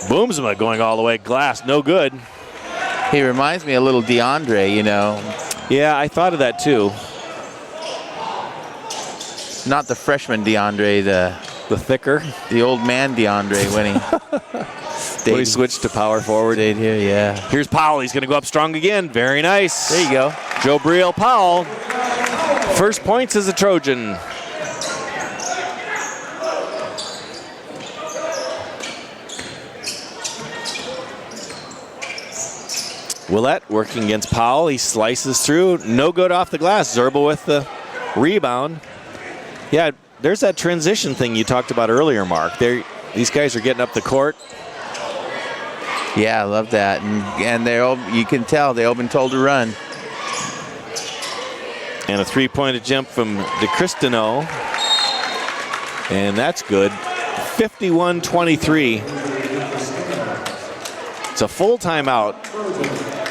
Boomsma going all the way. Glass, no good. He reminds me a little DeAndre, you know. Yeah, I thought of that too. Not the freshman DeAndre, the thicker, the old man DeAndre when he when he switched to power forward. Stayed here, yeah. Here's Powell. He's going to go up strong again. Very nice. There you go. Joe Briel Powell. First points as a Trojan. Willett working against Powell. He slices through. No good off the glass. Zerbel with the rebound. Yeah, there's that transition thing you talked about earlier, Mark. These guys are getting up the court. Yeah, I love that. And you can tell they've all been told to run. And a three-pointed jump from DeCristino. And that's good. 51-23. It's a full timeout.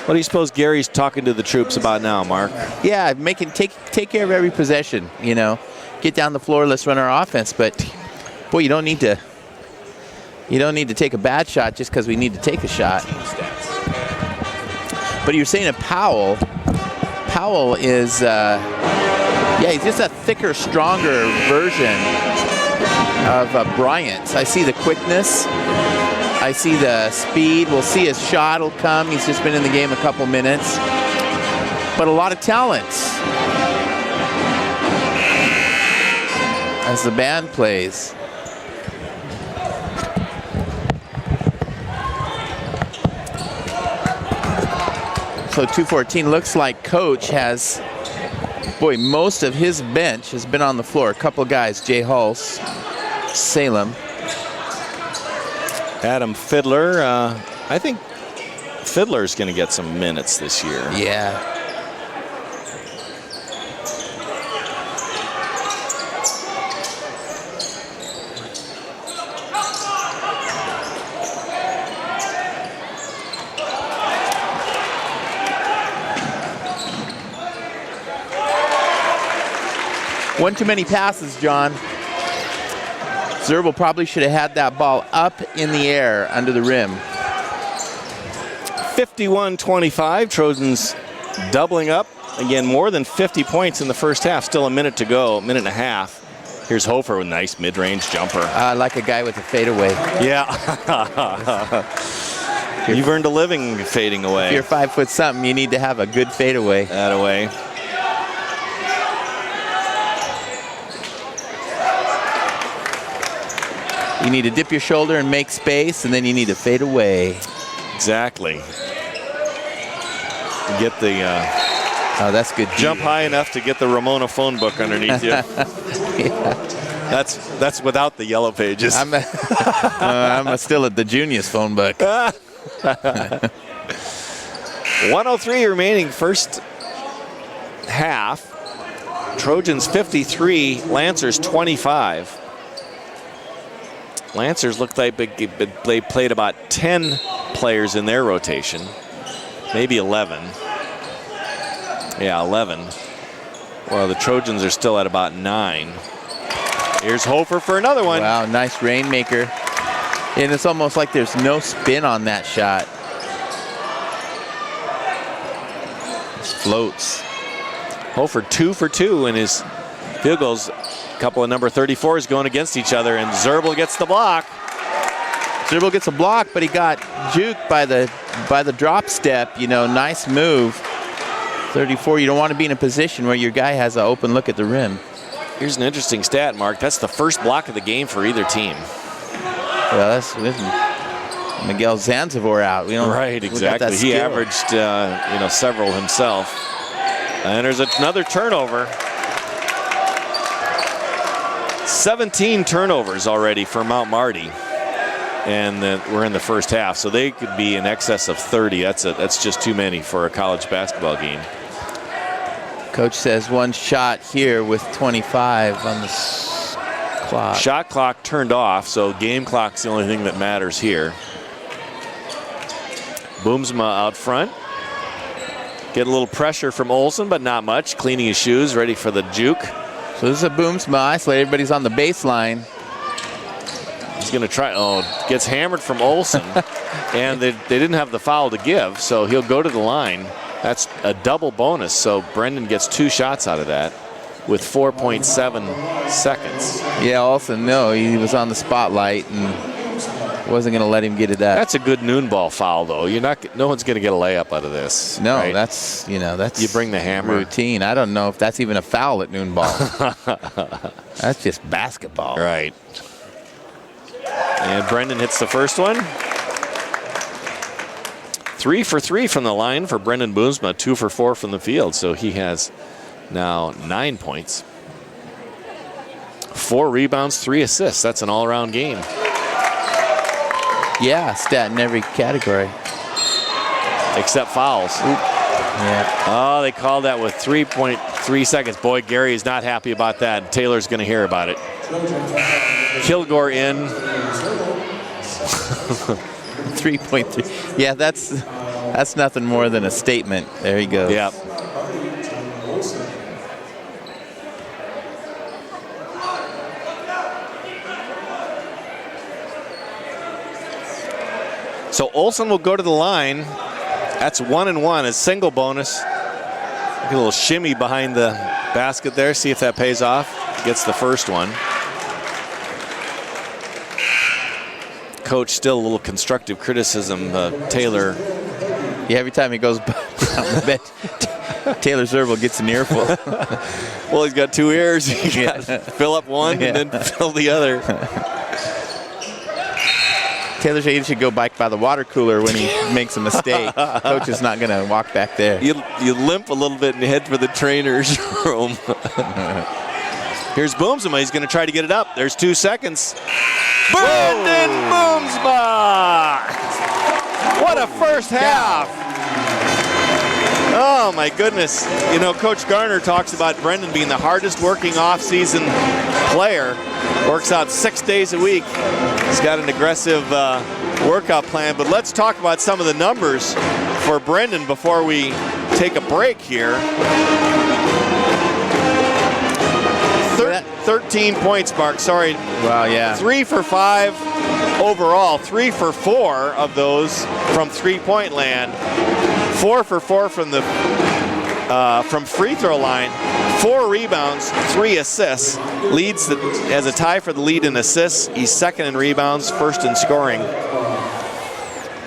What do you suppose Gary's talking to the troops about now, Mark? Yeah, take care of every possession. You know, get down the floor. Let's run our offense. But boy, you don't need to take a bad shot just because we need to take a shot. But you're saying a Powell. Powell is, he's just a thicker, stronger version of Bryant. I see the quickness. I see the speed. We'll see his shot will come. He's just been in the game a couple minutes. But a lot of talent as the band plays. So 2:14 looks like Coach has, most of his bench has been on the floor. A couple guys, Jay Hulse, Salem. Adam Fiddler. I think Fiddler's going to get some minutes this year. Yeah. One too many passes, John. Zerbal probably should have had that ball up in the air under the rim. 51-25, Trojans doubling up. Again, more than 50 points in the first half. Still a minute to go, minute and a half. Here's Hofer with a nice mid-range jumper. Like a guy with a fadeaway. Yeah. You've earned a living fading away. If you're 5 foot something, you need to have a good fadeaway. That away. You need to dip your shoulder and make space, and then you need to fade away. Exactly. Get the that's good. Jump high enough to get the Ramona phone book underneath you. Yeah. That's without the yellow pages. I'm still at the Junior's phone book. 103 remaining first half. Trojans 53, Lancers 25. Lancers looked like they played about 10 players in their rotation, maybe 11. Yeah, 11. Well, the Trojans are still at about 9. Here's Hofer for another one. Wow, nice rainmaker. And it's almost like there's no spin on that shot. Just floats. Hofer 2 for 2 in his field goals. A couple of number 34s going against each other, and Zerbal gets the block. Zerbal gets a block, but he got juked by the drop step. You know, nice move. 34, you don't want to be in a position where your guy has an open look at the rim. Here's an interesting stat, Mark. That's the first block of the game for either team. Well, that's Miguel Zanzibar out. We don't, right, exactly. He averaged, several himself. And there's another turnover. 17 turnovers already for Mount Marty, and we're in the first half, so they could be in excess of 30. That's just too many for a college basketball game. Coach says one shot here with 25 on the clock. Shot clock turned off, so game clock's the only thing that matters here. Boomsma out front. Get a little pressure from Olsen, but not much. Cleaning his shoes, ready for the juke. So this is a Boomsma isolate. Everybody's on the baseline. He's going to try. Oh, gets hammered from Olsen. And they didn't have the foul to give, so he'll go to the line. That's a double bonus, so Brendan gets 2 shots out of that with 4.7 seconds. Yeah, Olsen, no, he was on the spotlight and wasn't going to let him get it that. That's a good noon ball foul, though. No one's going to get a layup out of this. No, right? that's you bring the hammer. Routine. I don't know if that's even a foul at noon ball. That's just basketball. Right. And Brendan hits the first one. 3 for 3 from the line for Brendan Boomsma, 2 for 4 from the field. So he has now 9 points. 4 rebounds, 3 assists. That's an all-around game. Yeah, stat in every category. Except fouls. Oop. Yeah. Oh, they called that with 3.3 seconds. Boy, Gary is not happy about that. Taylor's going to hear about it. Kilgore in. 3.3. Yeah, that's That's nothing more than a statement. There he goes. Yeah. So Olsen will go to the line. That's 1-1, a single bonus. A little shimmy behind the basket there. See if that pays off. Gets the first one. Coach still a little constructive criticism. Taylor. Yeah, every time he goes down the bench, Taylor Zerbil gets an earful. Well, he's got 2 ears. He got fill up one and then fill the other. Taylor should go back by the water cooler when he makes a mistake. Coach is not going to walk back there. You limp a little bit and head for the trainer's room. Here's Boomsma. He's going to try to get it up. There's 2 seconds. Brandon Boomsma! What a first half. Oh, my goodness. You know, Coach Garner talks about Brendan being the hardest working off-season player. Works out 6 days a week. He's got an aggressive workout plan. But let's talk about some of the numbers for Brendan before we take a break here. 13 points, Mark. Sorry. Wow, yeah. 3 for 5 overall. 3 for 4 of those from three-point land. 4 for 4 from the from free throw line. 4 rebounds, 3 assists. Leads as a tie for the lead in assists. He's second in rebounds, first in scoring.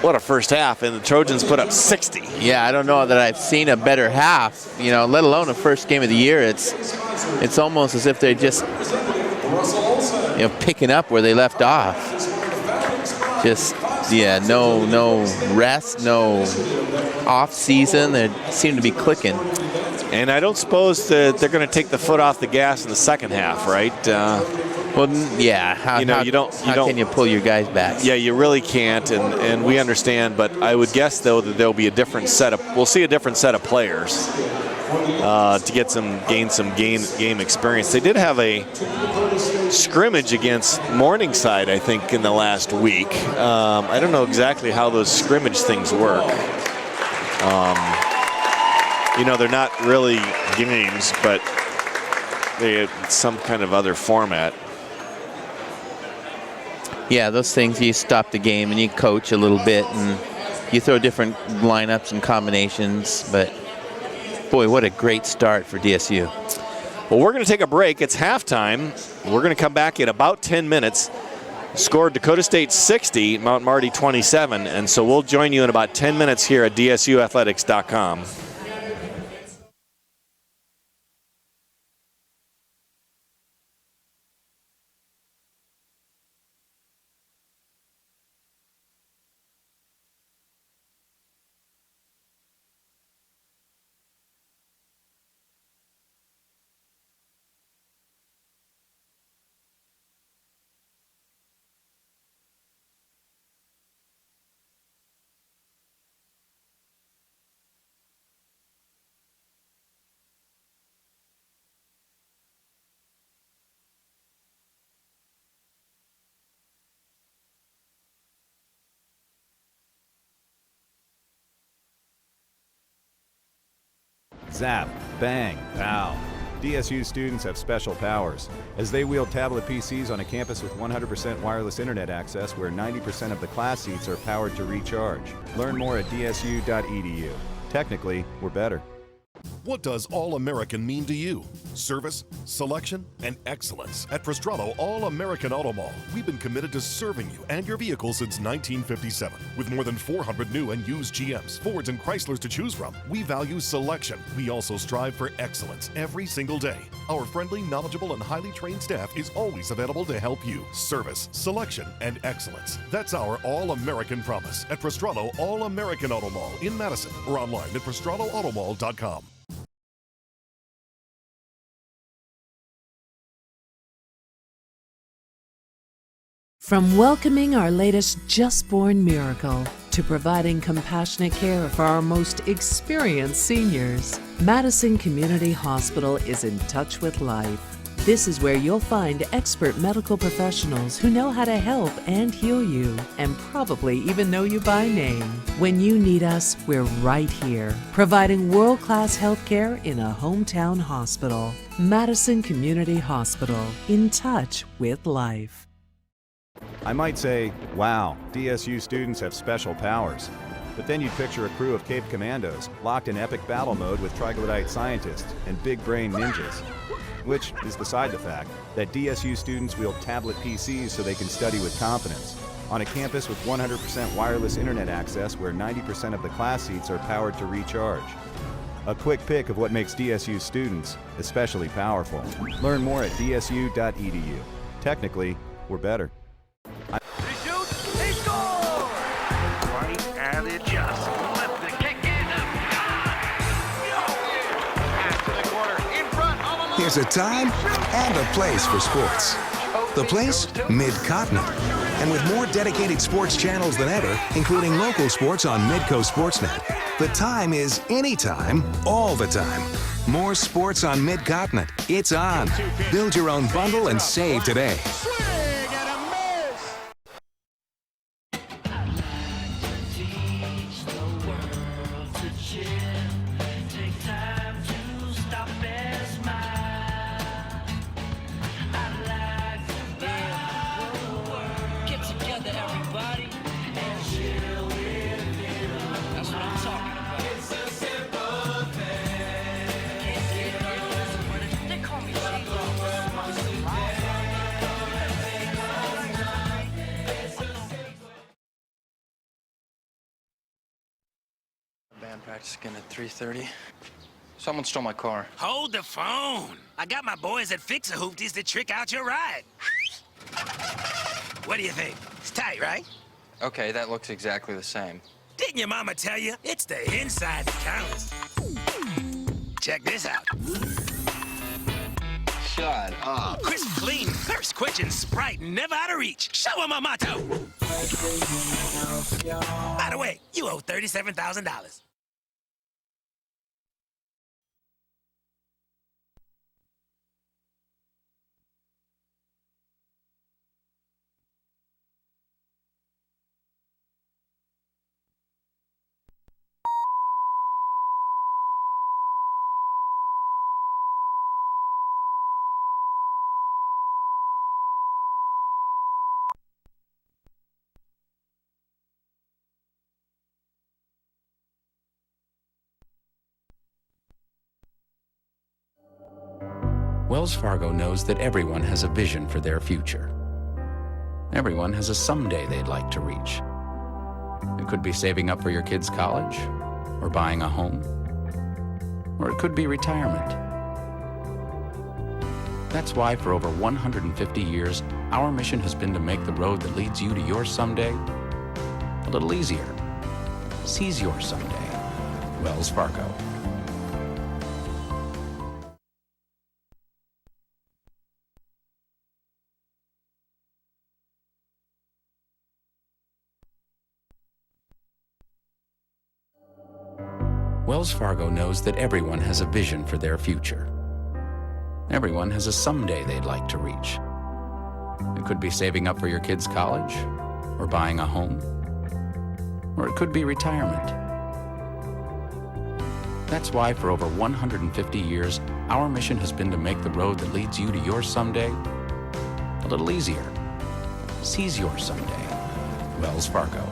What a first half, and the Trojans put up 60. Yeah, I don't know that I've seen a better half, you know, let alone a first game of the year. It's almost as if they're just, you know, picking up where they left off. Just, yeah, no rest, no off season. They seem to be clicking. And I don't suppose that they're going to take the foot off the gas in the second half, right? Well, yeah. How can you pull your guys back? Yeah, you really can't, and we understand. But I would guess though that there'll be a different set of. We'll see a different set of players to gain some game experience. They did have a scrimmage against Morningside, I think, in the last week. I don't know exactly how those scrimmage things work. You know, they're not really games, but they have some kind of other format. Yeah, those things, you stop the game and you coach a little bit and you throw different lineups and combinations. But, boy, what a great start for DSU. Well, we're going to take a break. It's halftime. We're going to come back in about 10 minutes. Scored Dakota State 60, Mount Marty 27. And so we'll join you in about 10 minutes here at DSUathletics.com. Zap, bang, pow. DSU students have special powers as they wield tablet PCs on a campus with 100% wireless internet access where 90% of the class seats are powered to recharge. Learn more at dsu.edu. Technically, we're better. What does All-American mean to you? Service, selection, and excellence. At Prostrado All-American Auto Mall, we've been committed to serving you and your vehicle since 1957. With more than 400 new and used GMs, Fords, and Chryslers to choose from, we value selection. We also strive for excellence every single day. Our friendly, knowledgeable, and highly trained staff is always available to help you. Service, selection, and excellence. That's our All-American promise at Prostrado All-American Auto Mall in Madison or online at ProstradoAutomall.com. From welcoming our latest just-born miracle to providing compassionate care for our most experienced seniors, Madison Community Hospital is in touch with life. This is where you'll find expert medical professionals who know how to help and heal you, and probably even know you by name. When you need us, we're right here, providing world-class health care in a hometown hospital. Madison Community Hospital, in touch with life. I might say, wow, DSU students have special powers. But then you'd picture a crew of Cape Commandos locked in epic battle mode with troglodyte scientists and big brain ninjas. Which is beside the fact that DSU students wield tablet PCs so they can study with confidence on a campus with 100% wireless internet access where 90% of the class seats are powered to recharge. A quick pick of what makes DSU students especially powerful. Learn more at dsu.edu. Technically, we're better. There's a time and a place for sports. The place? Mid-Continent. And with more dedicated sports channels than ever, including local sports on Midco Sportsnet, the time is anytime, all the time. More sports on Mid-Continent. It's on. Build your own bundle and save today. Practice again at 3:30. Someone stole my car. Hold the phone. I got my boys at Fix-A-Hoopties to trick out your ride. What do you think? It's tight, right? Okay, that looks exactly the same. Didn't your mama tell you? It's the inside that counts. Check this out. Shut up. Crisp, clean, thirst-quenching Sprite, never out of reach. Show 'em a motto. By the way, you owe $37,000. Wells Fargo knows that everyone has a vision for their future. Everyone has a someday they'd like to reach. It could be saving up for your kids' college, or buying a home, or it could be retirement. That's why for over 150 years, our mission has been to make the road that leads you to your someday a little easier. Seize your someday. Wells Fargo. Wells Fargo knows that everyone has a vision for their future. Everyone has a someday they'd like to reach. It could be saving up for your kids' college, or buying a home, or it could be retirement. That's why for over 150 years, our mission has been to make the road that leads you to your someday a little easier. Seize your someday. Wells Fargo.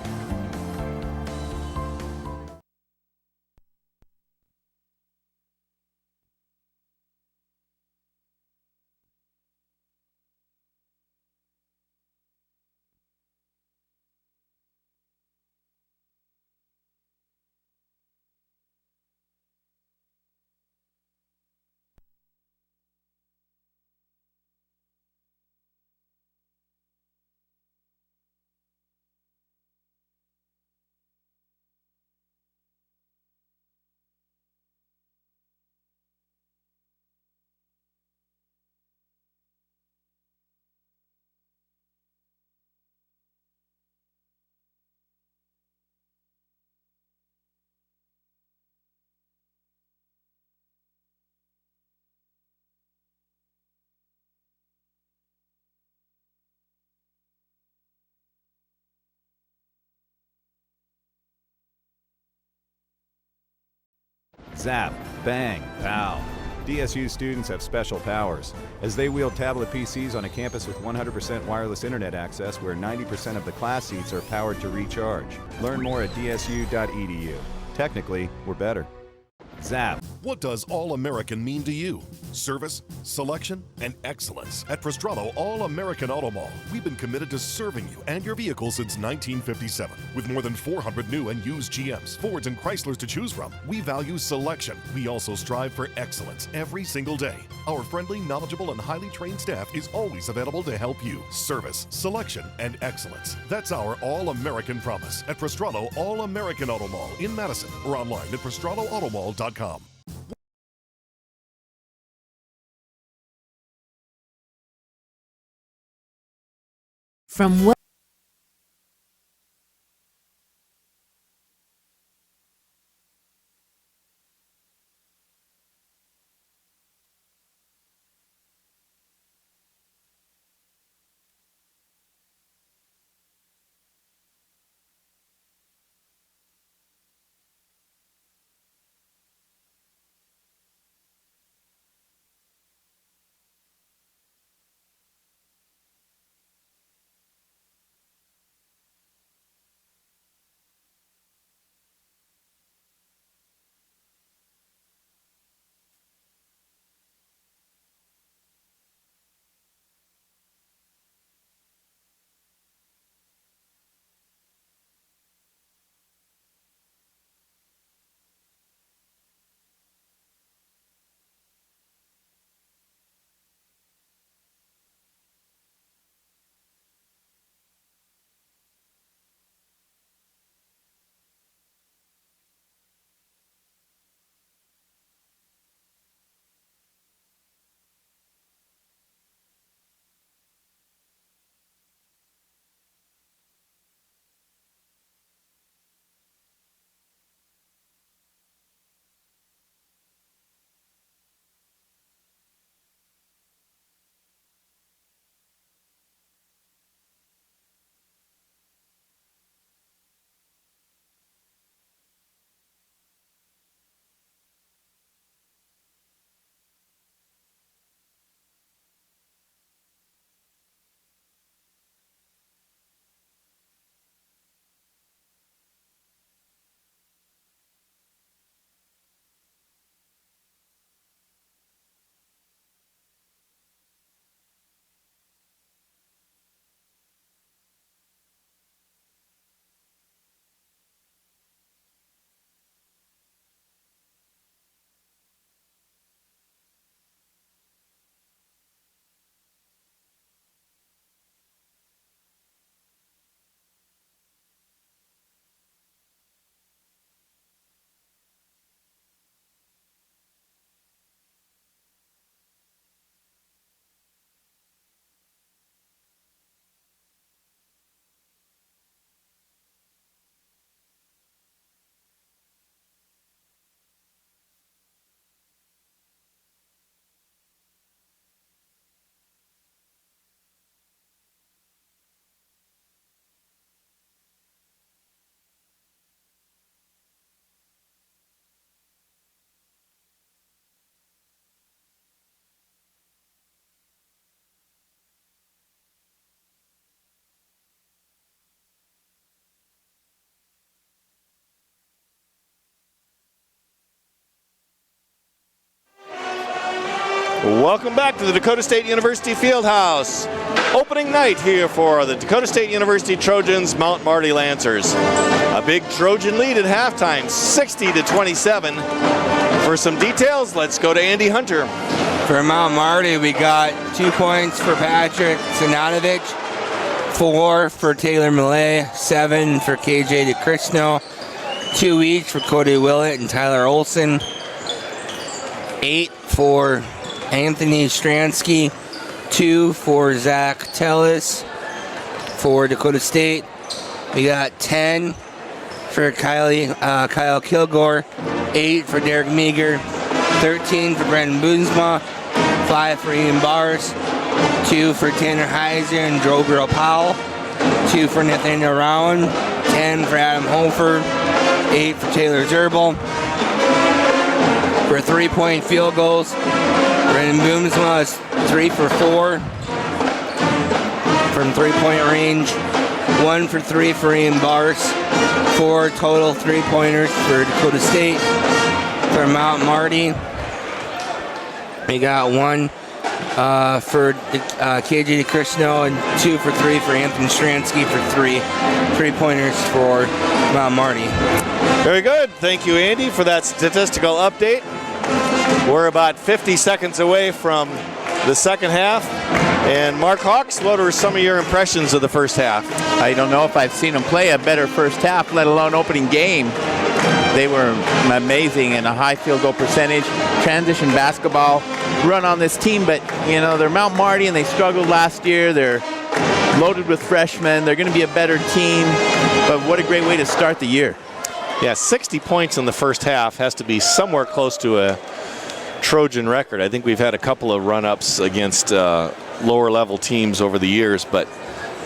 Zap, bang, pow. DSU students have special powers as they wield tablet PCs on a campus with 100% wireless internet access where 90% of the class seats are powered to recharge. Learn more at dsu.edu. Technically, we're better. Zap. What does All-American mean to you? Service, selection, and excellence. At Prostrado All-American Auto Mall, we've been committed to serving you and your vehicle since 1957. With more than 400 new and used GMs, Fords, and Chryslers to choose from, we value selection. We also strive for excellence every single day. Our friendly, knowledgeable, and highly trained staff is always available to help you. Service, selection, and excellence. That's our All-American promise at Prostrado All-American Auto Mall in Madison or online at ProstradoAutomall.com. From what Welcome back to the Dakota State University Fieldhouse. Opening night here for the Dakota State University Trojans, Mount Marty Lancers. A big Trojan lead at halftime, 60-27. For some details, let's go to Andy Hunter. For Mount Marty, we got 2 points for Patrick Sinatovich, 4 for Taylor Millay, 7 for KJ DeChristno, 2 each for Cody Willett and Tyler Olson, 8 for Anthony Stransky, 2 for Zach Tellis for Dakota State. We got 10 for Kyle Kilgore, 8 for Derek Meager, 13 for Brendan Boonsma, 5 for Ian Bars, 2 for Tanner Heiser and Droger Powell, 2 for Nathaniel Rowan, 10 for Adam Holford, 8 for Taylor Zerbel, for 3-point field goals. Brendan Boomsma is 3 for 4 from 3-point range. 1 for 3 for Ian Bars. 4 total 3-pointers for Dakota State. For Mount Marty, we got 1 for KJ DeCristino and 2 for 3 for Anthony Stransky for 3-pointers for Mount Marty. Very good. Thank you, Andy, for that statistical update. We're about 50 seconds away from the second half. And Mark Hawks, what are some of your impressions of the first half? I don't know if I've seen them play a better first half, let alone opening game. They were amazing and a high field goal percentage. Transition basketball run on this team, but you know, they're Mount Marty and they struggled last year. They're loaded with freshmen. They're going to be a better team, but what a great way to start the year. Yeah, 60 points in the first half has to be somewhere close to a Trojan record. I think we've had a couple of run-ups against lower level teams over the years, but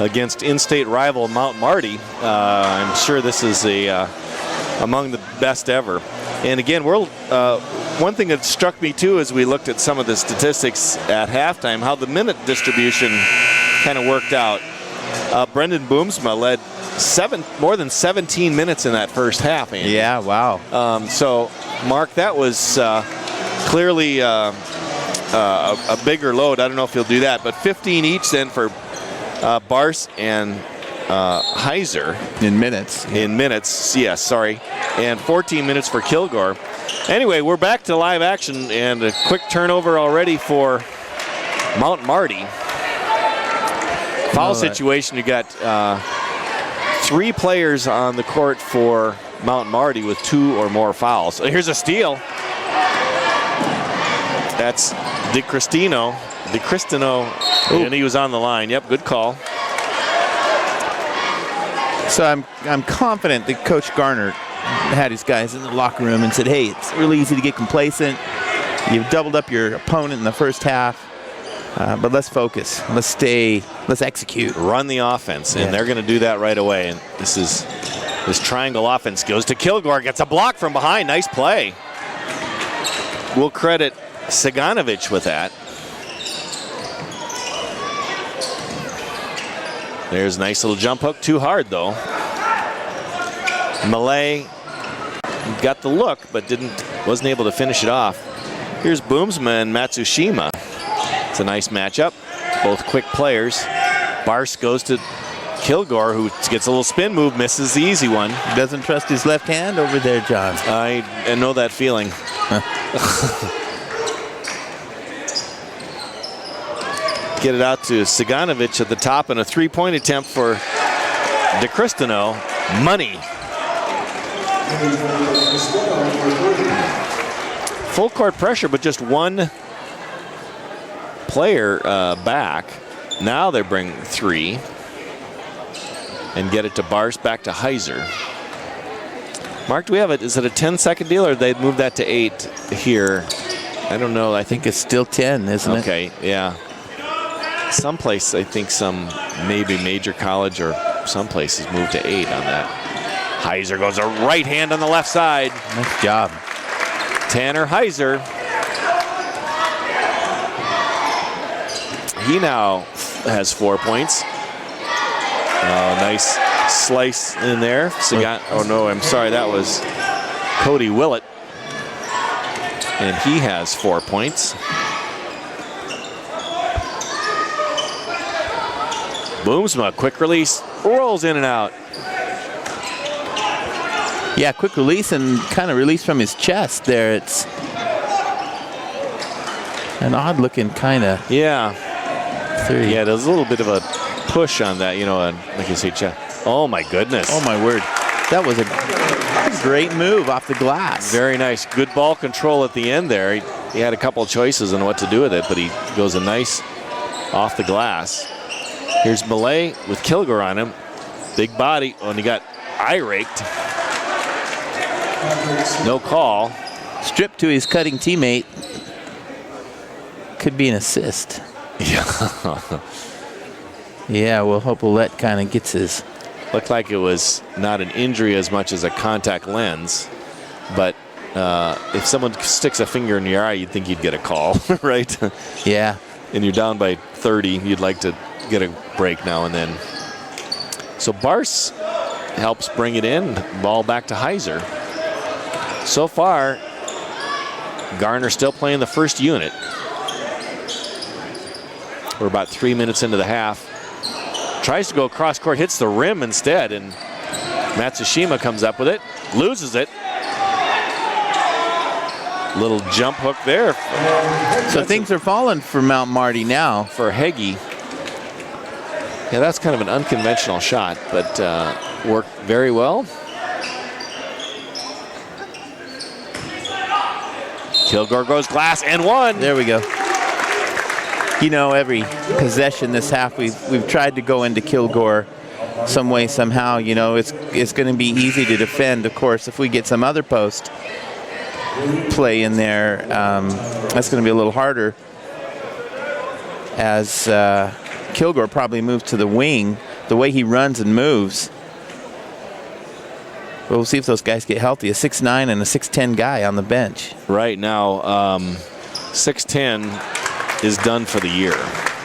against in-state rival Mount Marty, I'm sure this is among the best ever. And again, one thing that struck me too as we looked at some of the statistics at halftime, how the minute distribution kind of worked out. Brendan Boomsma led more than 17 minutes in that first half, Andy. Yeah, wow. So, Mark, that was clearly a bigger load. I don't know if he'll do that, but 15 each then for Bars and Heiser. In minutes. In minutes, yes, sorry. And 14 minutes for Kilgore. Anyway, we're back to live action and a quick turnover already for Mount Marty. Foul situation, you got 3 players on the court for Mount Marty with 2 or more fouls. Here's a steal. That's DeCristino, and he was on the line. Yep, good call. So I'm confident that Coach Garner had his guys in the locker room and said, hey, it's really easy to get complacent. You've doubled up your opponent in the first half, but let's focus. Let's execute. Run the offense, and they're going to do that right away. And this triangle offense goes to Kilgore, gets a block from behind. Nice play. We'll credit Saganovich with that. There's a nice little jump hook. Too hard, though. Malay got the look, but wasn't able to finish it off. Here's Boomsma and Matsushima. It's a nice matchup. Both quick players. Bars goes to Kilgore, who gets a little spin move, misses the easy one. Doesn't trust his left hand over there, John. I know that feeling. Get it out to Saganovich at the top, and a 3-point attempt for DeCristino. Money. Full court pressure, but just one player back. Now they bring 3 and get it to Bars, back to Heiser. Mark, do we have it? Is it a 10-second deal, or they'd move that to 8 here? I don't know. I think it's still 10, isn't it? Okay, yeah. Someplace, I think some maybe major college or some places moved to 8 on that. Heiser goes a right hand on the left side. Nice job. Tanner Heiser. He now has 4 points. Nice slice in there. Oh no, I'm sorry, that was Cody Willett. And he has 4 points. Boomsma, quick release, rolls in and out. Yeah, quick release and kind of release from his chest there. It's an odd looking kind of. Yeah. Yeah, there's a little bit of a push on that, like you say, chest. Oh my goodness. Oh my word. That was a great move off the glass. Very nice. Good ball control at the end there. He had a couple of choices on what to do with it, but he goes a nice off the glass. Here's Malay with Kilgore on him. Big body. Oh, and he got eye raked. No call. Stripped to his cutting teammate. Could be an assist. Yeah. Yeah, we'll hope Willett kind of gets his. Looked like it was not an injury as much as a contact lens, but if someone sticks a finger in your eye, you'd think you'd get a call, right? Yeah. And you're down by 30, you'd like to get a break now and then. So Barce helps bring it in. Ball back to Heiser. So far, Garner still playing the first unit. We're about 3 minutes into the half. Tries to go across court, hits the rim instead, and Matsushima comes up with it, loses it. Little jump hook there. So things are falling for Mount Marty now. For Heggie. Yeah, that's kind of an unconventional shot, but worked very well. Kilgore goes glass and one. There we go. You know, every possession this half, we've tried to go into Kilgore some way, somehow. You know, it's going to be easy to defend, of course, if we get some other post play in there. That's going to be a little harder as Kilgore probably moves to the wing, the way he runs and moves. But we'll see if those guys get healthy. A 6'9" and a 6'10" guy on the bench. Right now, 6'10" is done for the year.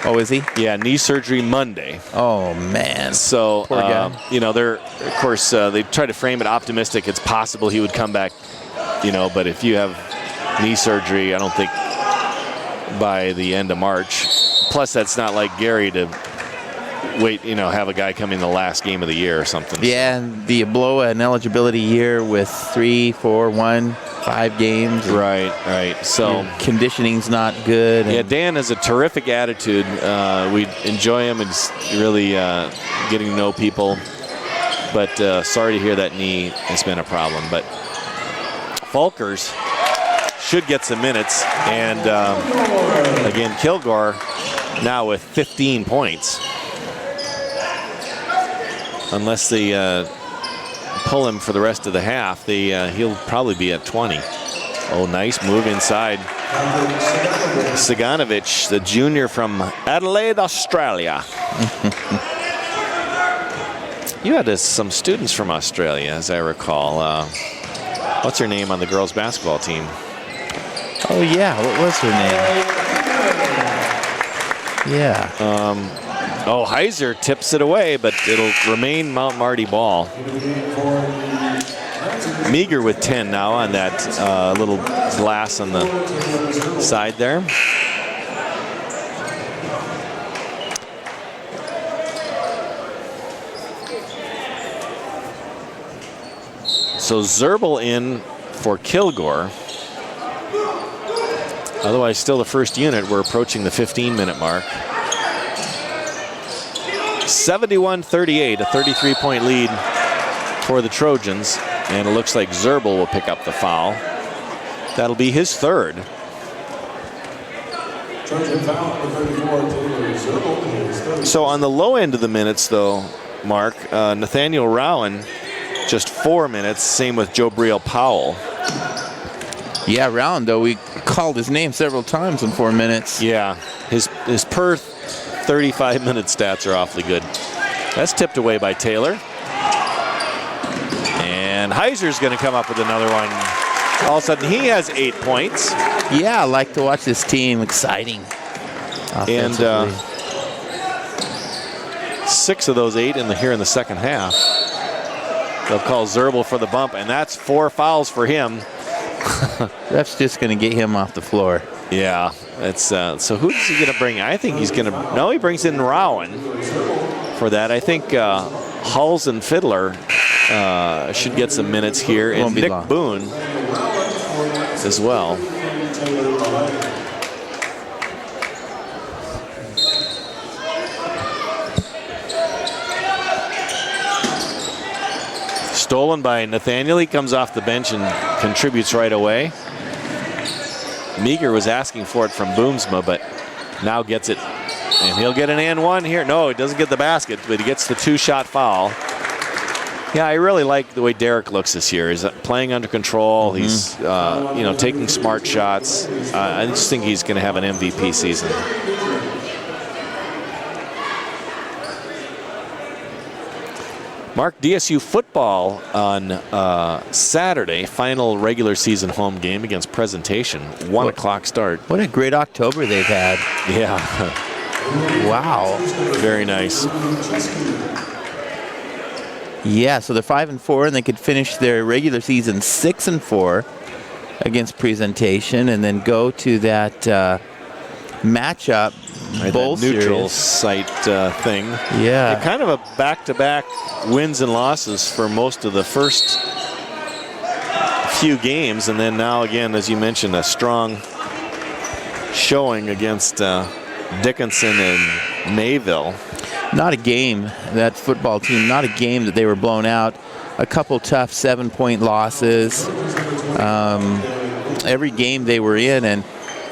Oh, is he? Yeah, knee surgery Monday. Oh, man. So, poor guy. you know, of course, they try to frame it optimistic. It's possible he would come back, you know, but if you have knee surgery, I don't think by the end of March. Plus, that's not like Gary to wait, you know, have a guy come in the last game of the year or something. Yeah, and do you blow an eligibility year with 3, 4, 1, 5 games? Right. So conditioning's not good. Yeah, Dan has a terrific attitude. We enjoy him and he's really getting to know people. But sorry to hear that knee has been a problem. But Folkers should get some minutes. And again, Kilgore now with 15 points. Unless they pull him for the rest of the half, he'll probably be at 20. Oh, nice move inside. Siganovic, the junior from Adelaide, Australia. You had some students from Australia, as I recall. What's her name on the girls' basketball team? Oh, yeah. What was her name? Yeah. Oh, Heiser tips it away, but it'll remain Mount Marty ball. Meager with 10 now on that little glass on the side there. So Zerbel in for Kilgore. Otherwise, still the first unit. We're approaching the 15-minute mark. 71-38, a 33-point lead for the Trojans. And it looks like Zerbel will pick up the foul. That'll be his third. So on the low end of the minutes, though, Mark, Nathaniel Rowan, just 4 minutes. Same with Jobriel Powell. Yeah, Rowan, though, we called his name several times in 4 minutes. Yeah, his per 35-minute stats are awfully good. That's tipped away by Taylor. And Heiser's going to come up with another one. All of a sudden, he has 8 points. Yeah, I like to watch this team. Exciting. And 6 of those 8 here in the second half. They'll call Zerbel for the bump, and that's 4 fouls for him. That's just going to get him off the floor. Yeah, it's so who's he going to bring? I think he's going to. No, he brings in Rowan for that. I think Hulls and Fiddler should get some minutes here, and Nick Boone as well. Stolen by Nathaniel. He comes off the bench and contributes right away. Meager was asking for it from Boomsma, but now gets it. And he'll get an and one here. No, he doesn't get the basket, but he gets the 2-shot foul. Yeah, I really like the way Derek looks this year. He's playing under control. He's taking smart shots. I just think he's going to have an MVP season. Mark, DSU football on Saturday, final regular season home game against Presentation. 1 o'clock start. What a great October they've had. Yeah. Wow. Very nice. Yeah, so they're 5-4, and they could finish their regular season 6-4 against Presentation, and then go to that matchup bowl that neutral series. site thing. Yeah. Kind of a back-to-back wins and losses for most of the first few games, and then now again, as you mentioned, a strong showing against Dickinson and Mayville. Not a game, that football team, not a game that they were blown out. A couple tough 7-point losses. Every game they were in, and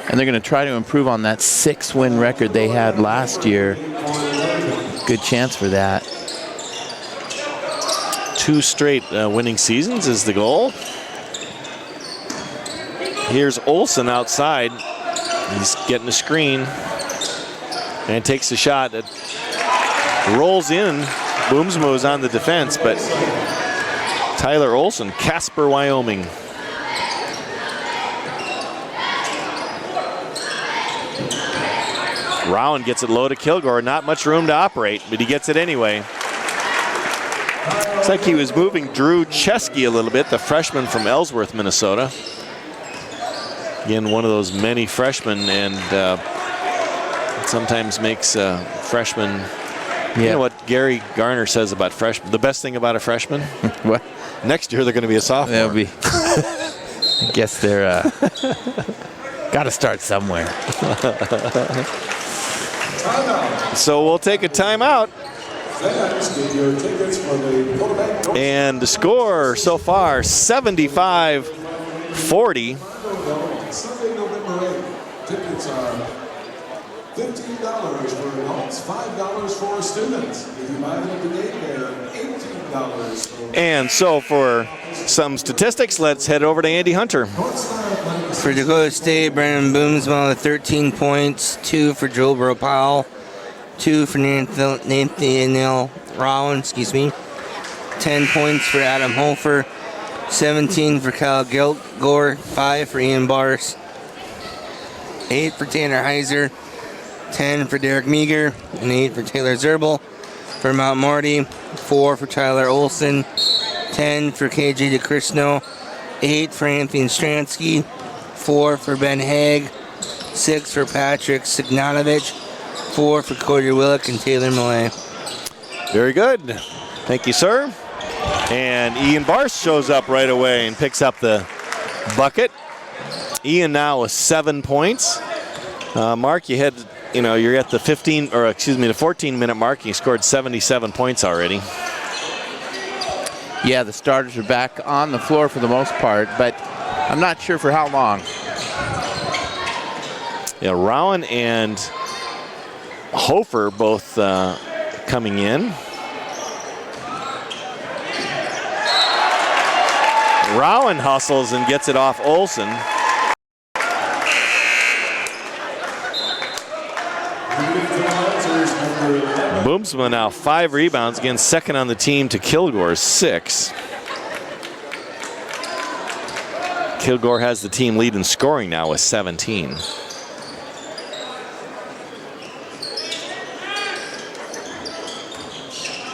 they're going to try to improve on that 6-win record they had last year. Good chance for that. 2 straight winning seasons is the goal. Here's Olsen outside. He's getting a screen and takes a shot that rolls in. Boomsma is on the defense, but Tyler Olsen, Casper, Wyoming. Rowan gets it low to Kilgore. Not much room to operate, but he gets it anyway. Looks like he was moving Drew Chesky a little bit, the freshman from Ellsworth, Minnesota. Again, one of those many freshmen, and sometimes makes freshmen. Yeah. You know what Gary Garner says about freshmen? The best thing about a freshman? What? Next year they're going to be a sophomore. They'll be. I guess they're got to start somewhere. So we'll take a timeout. And the score so far, 75-40. Sunday, November 8th. Tickets are $15 for adults, $5 for students. If you buy them at the gate, they're $18 for. And so for some statistics, let's head over to Andy Hunter. For Dakota State, Brandon Boomsma with 13 points, 2 for Joel Bropal, 2 for Nathaniel Rowan, 10 points for Adam Hofer, 17 for Kyle Gilgore, 5 for Ian Bars, 8 for Tanner Heiser, 10 for Derek Meager, and 8 for Taylor Zerbel. For Mount Marty, 4 for Tyler Olson, 10 for KJ DeChristno, 8 for Anthony Stransky, 4 for Ben Haig, 6 for Patrick Signatovich, 4 for Cody Willick and Taylor Millay. Very good. Thank you, sir. And Ian Bars shows up right away and picks up the bucket. Ian now with 7 points. Mark, you're at the 14-minute mark. You scored 77 points already. Yeah, the starters are back on the floor for the most part, but I'm not sure for how long. Yeah, Rowan and Hofer both coming in. Rowan hustles and gets it off Olsen. Boomsma now 5 rebounds, again second on the team to Kilgore's 6. Kilgore has the team lead in scoring now with 17.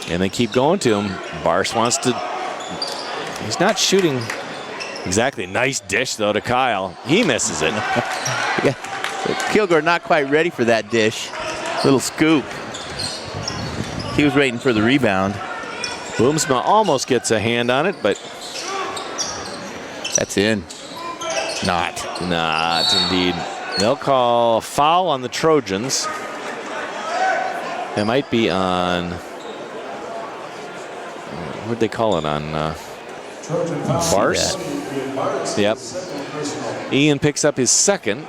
And they keep going to him. Bars wants to, he's not shooting exactly. Nice dish though to Kyle. He misses it. Yeah. Kilgore not quite ready for that dish. Little scoop. He was waiting for the rebound. Boomsma almost gets a hand on it, but that's in. Not indeed. They'll call foul on the Trojans. It might be on, what'd they call it on? Bars? Yep. Ian picks up his second.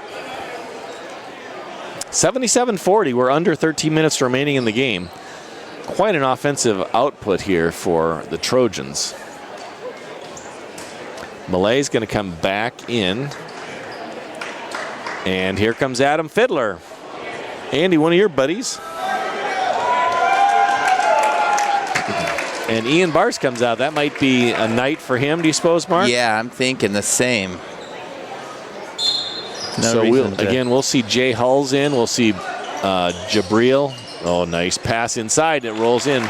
77-40. We're under 13 minutes remaining in the game. Quite an offensive output here for the Trojans. Malay's going to come back in. And here comes Adam Fiddler. Andy, one of your buddies. And Ian Bars comes out. That might be a night for him, do you suppose, Mark? Yeah, I'm thinking the same. So we'll see Jay Hulls in. We'll see Jabril. Oh, nice pass inside. It rolls in.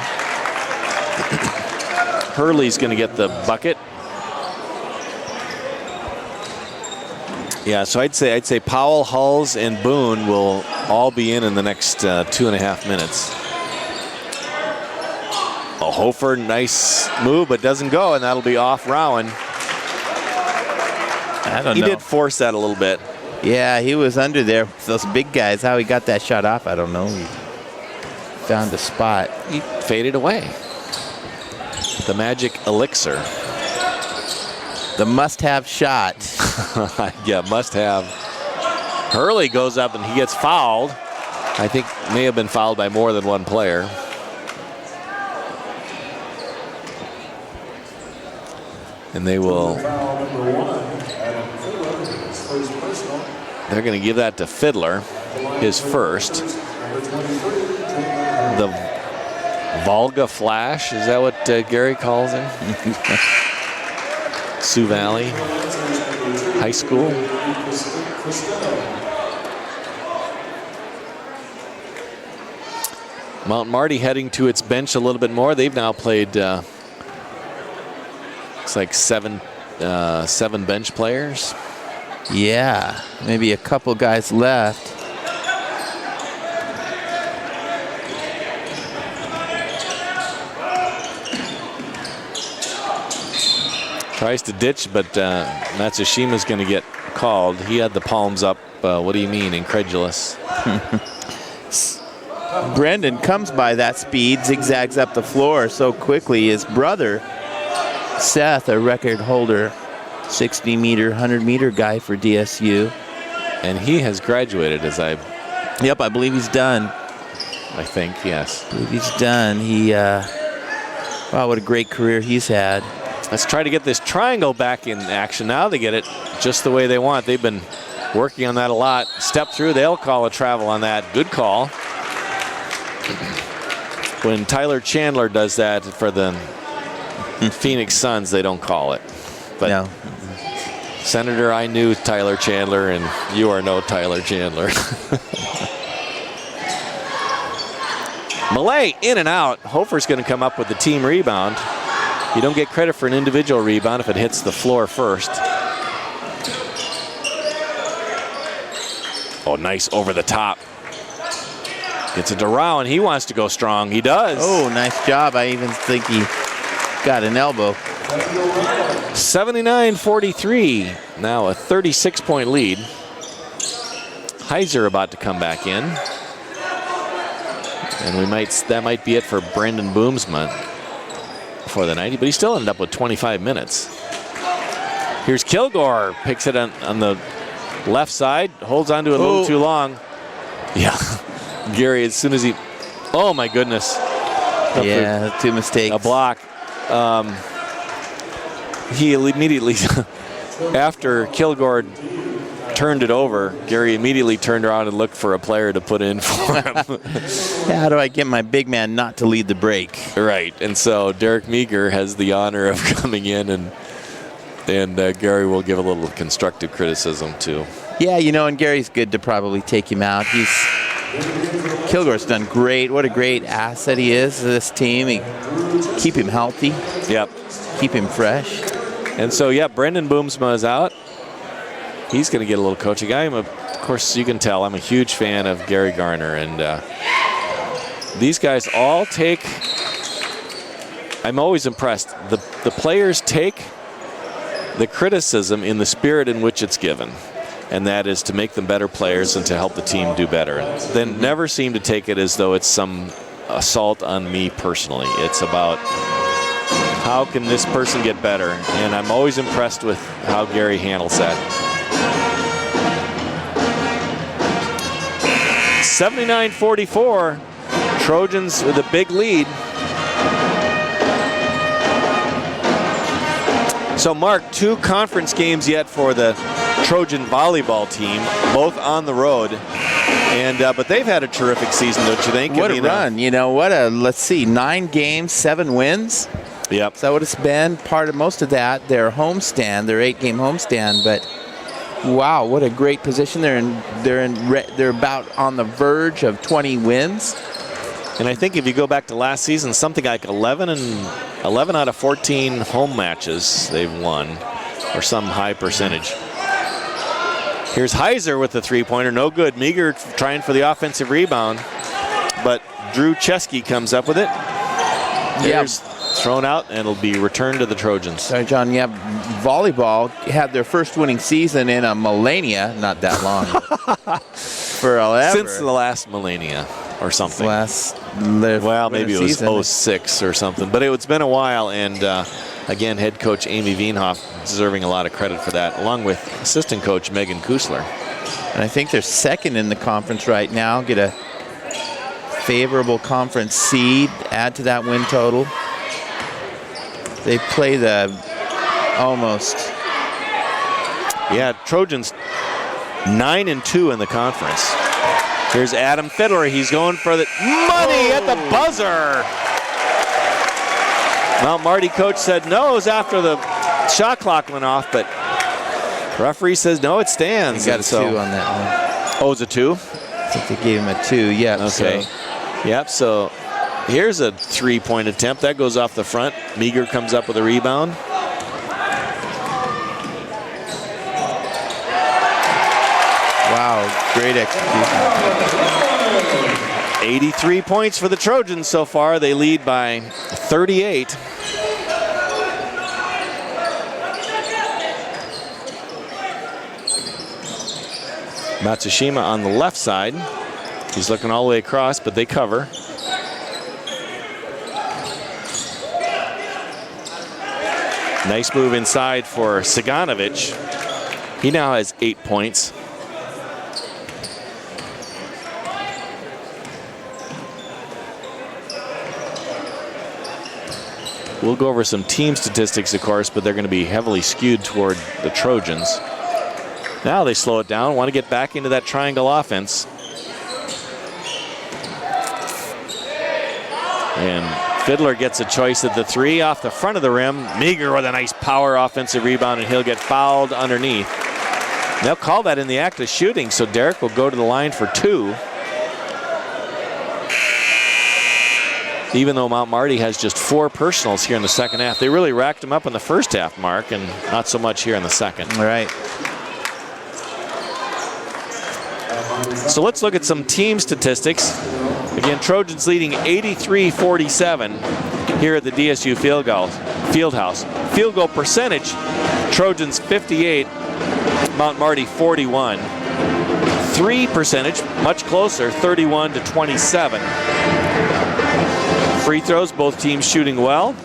Hurley's going to get the bucket. Yeah, so I'd say Powell, Hulls, and Boone will all be in the next 2.5 minutes. Oh, Hofer, nice move, but doesn't go, and that'll be off Rowan. I don't know. He did force that a little bit. Yeah, he was under there with those big guys. How he got that shot off, I don't know. He found a spot. He faded away. The magic elixir. The must-have shot. Yeah, must have. Hurley goes up and he gets fouled. I think may have been fouled by more than one player. And they will. They're going to give that to Fiddler, his first. The Volga Flash, is that what Gary calls him? Sioux Valley High School. Mount Marty heading to its bench a little bit more. They've now played, looks like seven bench players. Yeah, maybe a couple guys left. Tries to ditch, but Matsushima's going to get called. He had the palms up. What do you mean, incredulous? Brendan comes by that speed, zigzags up the floor so quickly. His brother, Seth, a record holder, 60-meter, 100-meter guy for DSU. And he has graduated, as I... Yep, I believe he's done. I think, yes. I believe he's done. He, wow, what a great career he's had. Let's try to get this triangle back in action now. They get it just the way they want. They've been working on that a lot. Step through, they'll call a travel on that. Good call. When Tyler Chandler does that for the Phoenix Suns, they don't call it. But no. Senator, I knew Tyler Chandler, and you are no Tyler Chandler. Malay in and out. Hofer's going to come up with the team rebound. You don't get credit for an individual rebound if it hits the floor first. Oh, nice over the top. Gets it to Rowan. He wants to go strong. He does. Oh, nice job. I even think he got an elbow. 79-43. Now a 36-point lead. Heiser about to come back in. And that might be it for Brandon Boomsma for the night, but he still ended up with 25 minutes. Here's Kilgore, picks it on the left side, holds on to it a little too long. Yeah, Gary, as soon as he, oh my goodness. Yeah, 2 mistakes. A block. He immediately, after Kilgore turned it over, Gary immediately turned around and looked for a player to put in for him. How do I get my big man not to lead the break? Right, and so Derek Meager has the honor of coming in, and Gary will give a little constructive criticism too. Yeah, you know, and Gary's good to probably take him out. Kilgore's done great. What a great asset he is to this team. Keep him healthy. Yep. Keep him fresh. And so, yeah, Brendan Boomsma is out. He's going to get a little coaching. Of course, you can tell I'm a huge fan of Gary Garner, and these guys all take. I'm always impressed. The players take the criticism in the spirit in which it's given, and that is to make them better players and to help the team do better. They never seem to take it as though it's some assault on me personally. It's about how can this person get better, and I'm always impressed with how Gary handles that. 79-44, Trojans with a big lead. So, Mark, 2 conference games yet for the Trojan volleyball team, both on the road. And but they've had a terrific season, don't you think? What a run. You know, let's see, 9 games, 7 wins. Yep. Is that what it's been? Part of most of that, their homestand, their 8-game homestand. But wow, what a great position. They're about on the verge of 20 wins. And I think if you go back to last season, something like 11 out of 14 home matches they've won, or some high percentage. Here's Heiser with the three-pointer, no good. Meager trying for the offensive rebound, but Drew Chesky comes up with it. There's thrown out, and it'll be returned to the Trojans. Sorry, John. Yeah, volleyball had their first winning season in a millennia, not that long, forever. Since the last millennia or something. Well, maybe it was 06 or something, but it's been a while, and again, head coach Amy Wienhoff deserving a lot of credit for that, along with assistant coach Megan Kusler. And I think they're second in the conference right now, get a favorable conference seed, add to that win total. They play almost. Yeah, Trojans 9-2 in the conference. Here's Adam Fiddler. He's going for the money at the buzzer. Mount Marty coach said no, it was after the shot clock went off, but referee says no, it stands. He got a 2 on that one. Oh, it's a 2? I think they gave him a 2, yeah. Okay. Yep, so here's a 3-point attempt. That goes off the front. Meager comes up with a rebound. Wow, great execution. 83 points for the Trojans so far. They lead by 38. Matsushima on the left side. He's looking all the way across, but they cover. Nice move inside for Siganovic. He now has 8 points. We'll go over some team statistics, of course, but they're going to be heavily skewed toward the Trojans. Now they slow it down, want to get back into that triangle offense. And Fiddler gets a choice at the 3 off the front of the rim. Meager with a nice power offensive rebound, and he'll get fouled underneath. They'll call that in the act of shooting, so Derek will go to the line for 2. Even though Mount Marty has just 4 personals here in the second half. They really racked them up in the first half, Mark, and not so much here in the second. All right. So let's look at some team statistics. Again, Trojans leading 83-47 here at the DSU Fieldhouse. Field goal percentage, Trojans 58, Mount Marty 41. 3 percentage, much closer, 31-27. Free throws, both teams shooting well.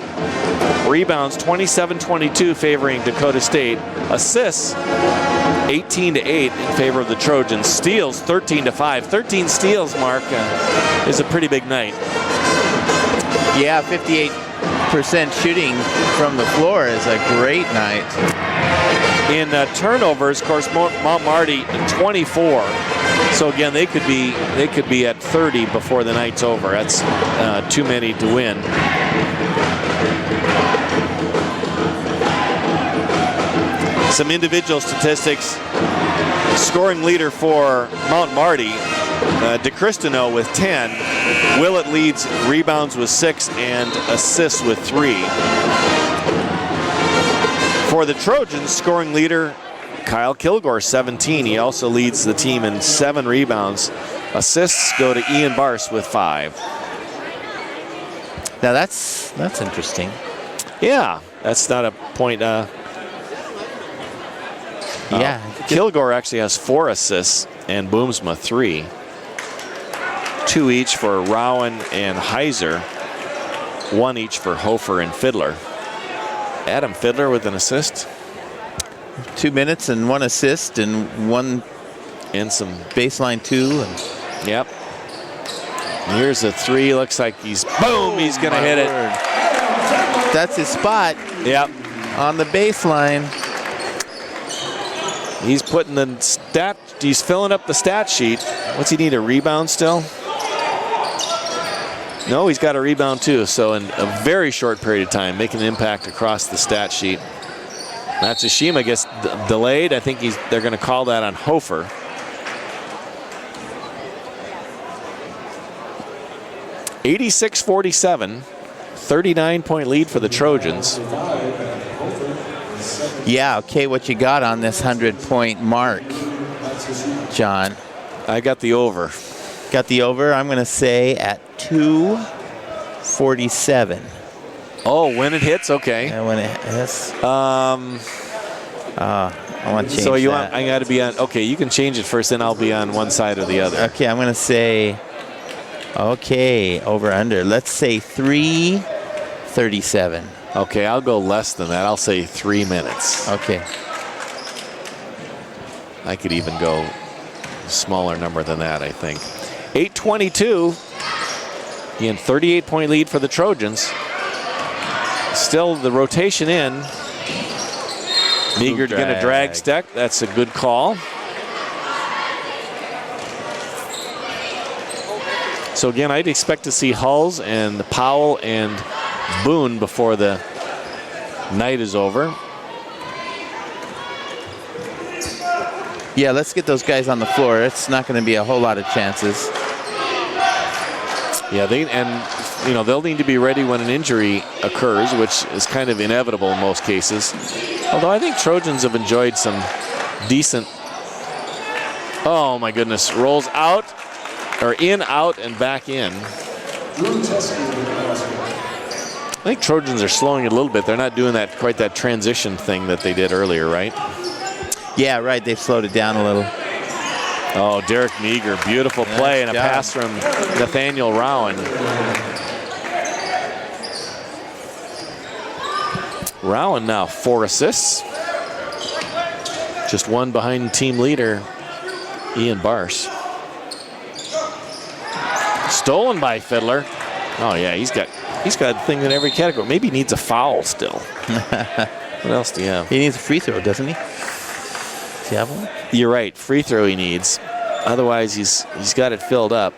Rebounds, 27-22 favoring Dakota State. Assists, 18-8 in favor of the Trojans. Steals, 13-5. 13 steals, Mark, is a pretty big night. Yeah, 58% shooting from the floor is a great night. In turnovers, of course, Mount Marty 24. So again, they could be at 30 before the night's over. That's too many to win. Some individual statistics. Scoring leader for Mount Marty, DeCristino with 10. Willett leads rebounds with 6 and assists with 3. For the Trojans, scoring leader Kyle Kilgore, 17. He also leads the team in 7 rebounds. Assists go to Ian Barse with 5. Now that's interesting. Yeah, that's not a point. Yeah. Kilgore actually has 4 assists and Boomsma 3. 2 each for Rowan and Heiser. 1 each for Hofer and Fiddler. Adam Fiddler with an assist. 2 minutes and 1 assist and 1 and some baseline 2. Yep. And here's a 3. Looks like he's he's gonna hit it. That's his spot. Yep. On the baseline. He's putting he's filling up the stat sheet. What's he need, a rebound still? No, he's got a rebound too. So in a very short period of time, making an impact across the stat sheet. Matsushima gets delayed. I think they're going to call that on Hofer. (86-47), 39-point lead for the Trojans. Yeah, okay, what you got on this 100-point mark, John? I got the over. Got the over, I'm going to say at 247. Oh, when it hits, okay. Yeah, when it hits. I want to change so you that. want? I got to be on. Okay, you can change it first, then I'll be on one side or the other. Okay, I'm going to say. Okay, over under. Let's say 3:37. Okay, I'll go less than that. I'll say 3 minutes. Okay. I could even go smaller number than that, I think. 8:22. Again, 38-point lead for the Trojans. Still the rotation in. Meager going to drag Steck. That's a good call. So again, I'd expect to see Hulls and Powell and Boone before the night is over. Yeah, let's get those guys on the floor. It's not going to be a whole lot of chances. Yeah, they'll need to be ready when an injury occurs, which is kind of inevitable in most cases. Although I think Trojans have enjoyed some decent. Oh my goodness! Rolls out, or in, out, and back in. I think Trojans are slowing it a little bit. They're not doing quite that transition thing that they did earlier, right? Yeah, right. They've slowed it down a little. Oh, Derek Meager, beautiful play, and a pass from Nathaniel Rowan. Rowan now 4 assists. Just one behind team leader, Ian Barse. Stolen by Fiddler. Oh yeah, he's got a thing in every category. Maybe he needs a foul still. What else do you have? He needs a free throw, doesn't he? Does he have one? You're right, free throw he needs. Otherwise, he's got it filled up.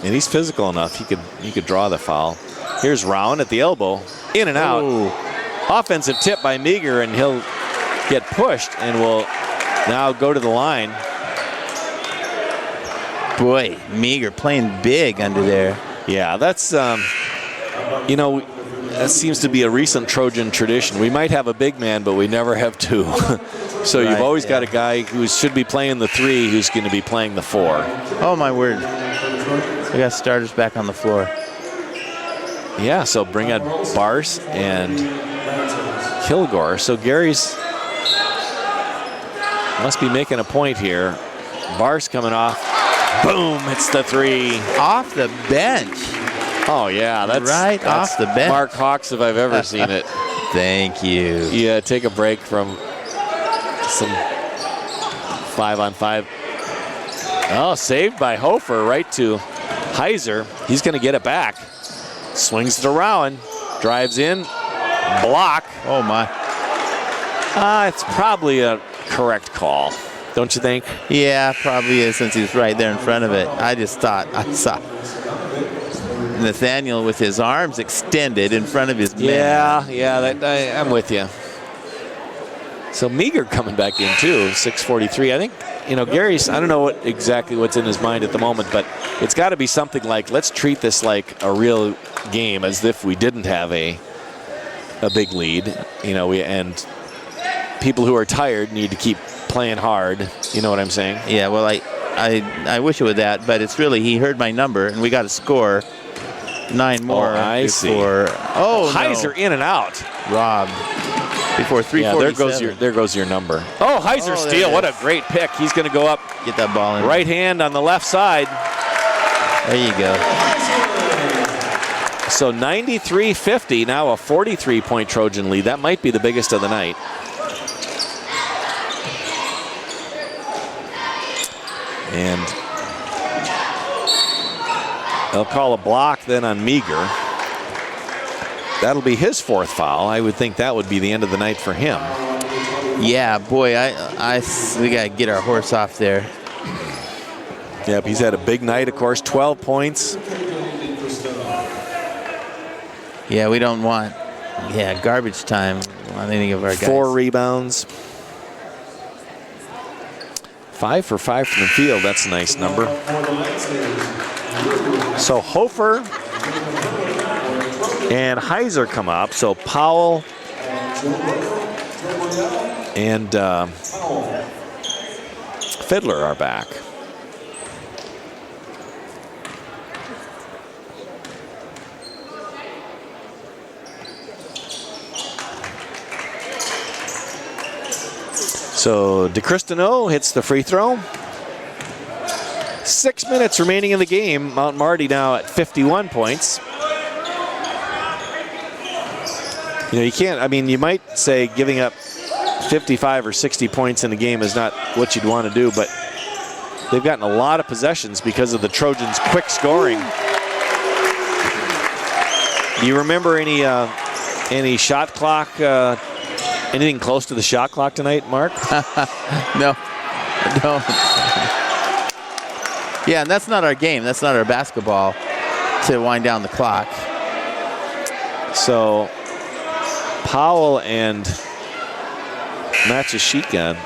And he's physical enough. He could draw the foul. Here's Rowan at the elbow, in and out. Ooh. Offensive tip by Meager, and he'll get pushed and will now go to the line. Boy, Meager playing big under there. Yeah, that's that seems to be a recent Trojan tradition. We might have a big man, but we never have two. So you've always got a guy who should be playing the 3 who's going to be playing the 4. Oh my word. We got starters back on the floor. Yeah, so bring out Barse and Kilgore. So Gary's must be making a point here. Barse coming off. Boom, it's the 3. Off the bench. Oh yeah, that's off the bench. Mark Hawks if I've ever seen it. Thank you. Yeah, take a break from some 5-on-5. Oh, saved by Hofer right to Heiser. He's going to get it back. Swings it around, drives in, block. Oh my. It's probably a correct call, don't you think? Yeah, probably is, since he's right there in front of it. I just thought I saw Nathaniel with his arms extended in front of his man. Yeah, I'm with you. So Meager coming back in too, 6:43. I think, Gary's, I don't know exactly what's in his mind at the moment, but it's got to be something like, let's treat this like a real game, as if we didn't have a big lead, and people who are tired need to keep playing hard. You know what I'm saying? Yeah, well, I wish it were that, but it's really, he heard my number, and we got to score 9 more. Oh, I before, see. Oh, Heiser in and out. Robbed. Before 3:47. Yeah, there goes your number. Oh, Heiser steal. What a great pick. He's going to go up. Get that ball in. Right hand on the left side. There you go. So 93-50, now a 43-point Trojan lead. That might be the biggest of the night. And they'll call a block then on Meager. that'll be his 4th foul. I would think that would be the end of the night for him. Yeah, boy, we got to get our horse off there. Yep, he's had a big night, of course, 12 points. Yeah, we don't want, garbage time on any of our guys. 4 rebounds. 5 for 5 from the field. That's a nice number. So Hofer and Heiser come up. So Powell and Fiddler are back. So DeCristino hits the free throw. 6 minutes remaining in the game. Mount Marty now at 51 points. You know, you can't, I mean, you might say giving up 55 or 60 points in a game is not what you'd want to do, but they've gotten a lot of possessions because of the Trojans' quick scoring. Do you remember any shot clock, anything close to the shot clock tonight, Mark? No. Yeah, and that's not our game. That's not our basketball to wind down the clock. So Powell and Matsushika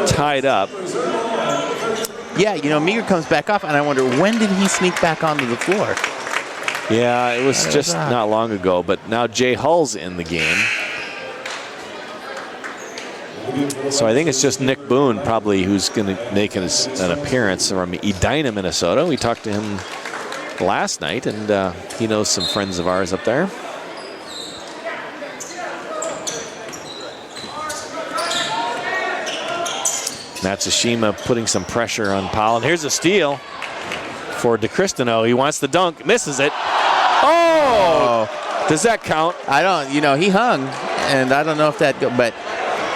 tied up. Yeah, you know, Meager comes back off, and I wonder, when did he sneak back onto the floor? Yeah, it was just not long ago, but now Jay Hull's in the game. So I think it's just Nick Boone probably who's going to make an appearance from Edina, Minnesota. We talked to him last night, and he knows some friends of ours up there. Matsushima putting some pressure on Powell. And here's a steal for DeCristino. He wants the dunk, misses it. Oh! Does that count? I don't, you know, he hung, and I don't know if that, but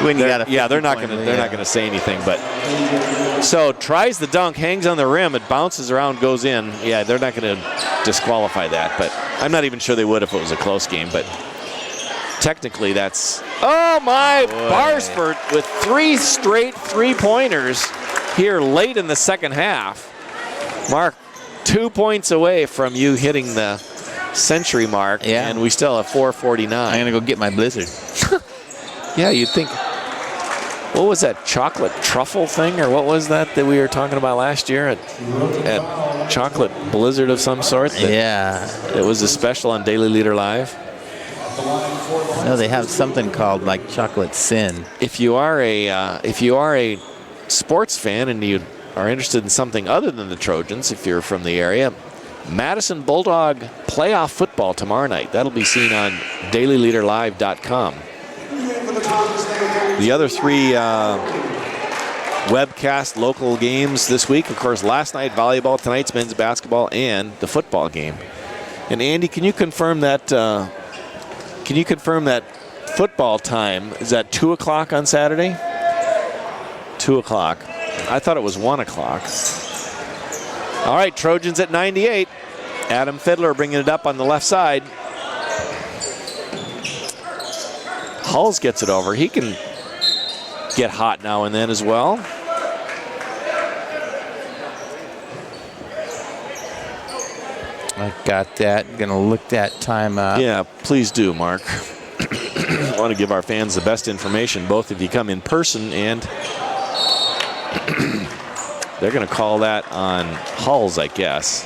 when you got a they're not going to say anything. But so tries the dunk, hangs on the rim, it bounces around, goes in. Yeah, they're not going to disqualify that. But I'm not even sure they would if it was a close game. But technically, that's Barsford with 3 straight 3-pointers here late in the second half. Mark, 2 points away from you hitting the century mark, and we still have 4:49. I'm going to go get my Blizzard. Yeah, you'd think, what was that chocolate truffle thing, or what was that we were talking about last year at Chocolate Blizzard of some sort? It was a special on Daily Leader Live. No, they have something called like Chocolate Sin. If you are a sports fan and you are interested in something other than the Trojans, if you're from the area, Madison Bulldog playoff football tomorrow night. That'll be seen on dailyleaderlive.com. The other 3 webcast local games this week, of course, last night volleyball, tonight's men's basketball, and the football game. And Andy, can you confirm that football time is at 2 o'clock on Saturday? 2 o'clock. I thought it was 1 o'clock. All right, Trojans at 98. Adam Fiddler bringing it up on the left side. Hulls gets it over. He can get hot now and then as well. I got that. Gonna look that time up. Yeah, please do, Mark. I want to give our fans the best information, both if you come in person and they're going to call that on Hulls, I guess.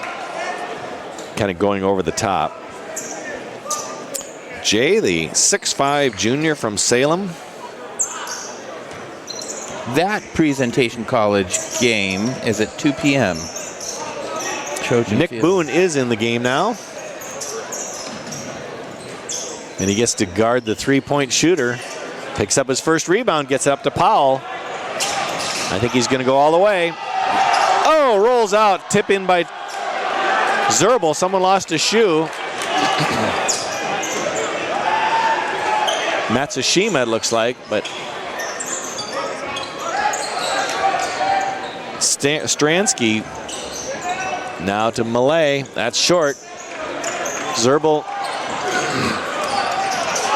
Kind of going over the top. Jay, the 6'5" junior from Salem. That Presentation College game is at 2 p.m. Trojan Nick Field. Boone is in the game now. And he gets to guard the 3-point shooter. Picks up his first rebound, gets it up to Powell. I think he's going to go all the way. Oh, rolls out. Tip in by Zerbel. Someone lost a shoe. Matsushima, it looks like, but Stransky now to Malay. That's short. Zerbel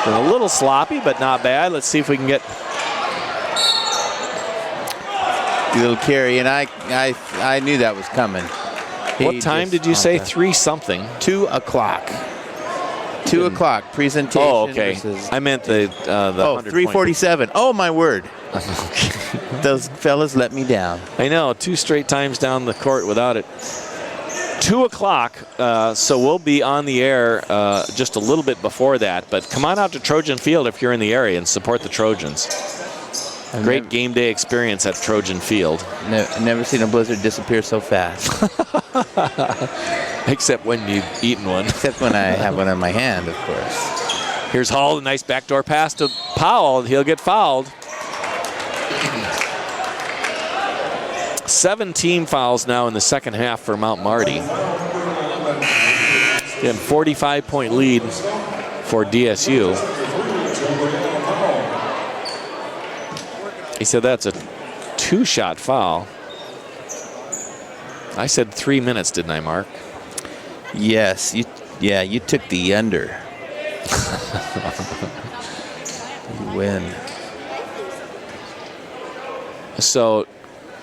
Been a little sloppy, but not bad. Let's see if we can get a little carry, and I knew that was coming. What time did you say? 3 something. 2 o'clock. 2 o'clock presentation. Oh, okay. I meant the 3:47. Oh, my word. Those fellas let me down. I know, 2 straight times down the court without it. 2 o'clock, so we'll be on the air just a little bit before that. But come on out to Trojan Field if you're in the area and support the Trojans. Great game day experience at Trojan Field. Never seen a blizzard disappear so fast. Except when you've eaten one. Except when I have one in my hand, of course. Here's Hall, a nice backdoor pass to Powell. He'll get fouled. 7 team fouls now in the second half for Mount Marty. Again, 45-point lead for DSU. He said that's a 2-shot foul. I said 3 minutes, didn't I, Mark? Yes. You took the under. You win. So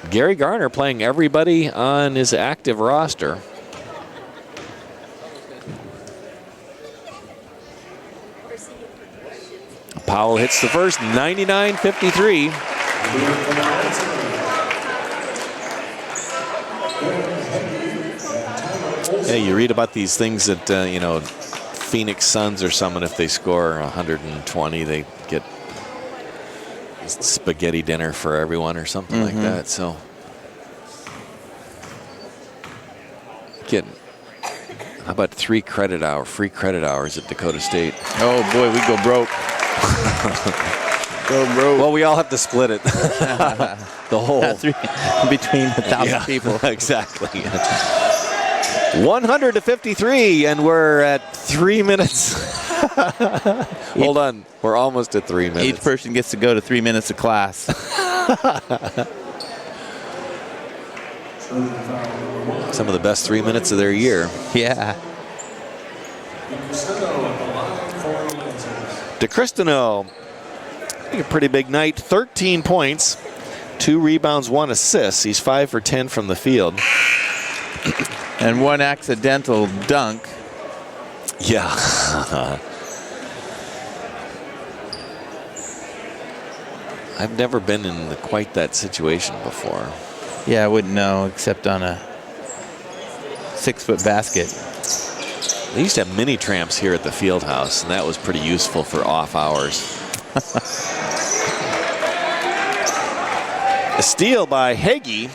Gary Garner playing everybody on his active roster. Powell hits the first, 99-53. Yeah, you read about these things that, you know, Phoenix Suns or someone, if they score 120, they get spaghetti dinner for everyone or something like that. So get, how about free credit hours at Dakota State? Oh boy, we go broke. Go broke. Well, we all have to split it. The whole between 1,000 people. Exactly. 100-53, and we're at 3 minutes. Hold on, we're almost at 3 minutes. Each person gets to go to 3 minutes of class. Some of the best 3 minutes of their year. Yeah. DeCristino, a pretty big night. 13 points, 2 rebounds, 1 assist. He's 5 for 10 from the field. And 1 accidental dunk. Yeah. I've never been in quite that situation before. Yeah, I wouldn't know, except on a 6-foot basket. They used to have mini tramps here at the field house, and that was pretty useful for off hours. A steal by Heggie.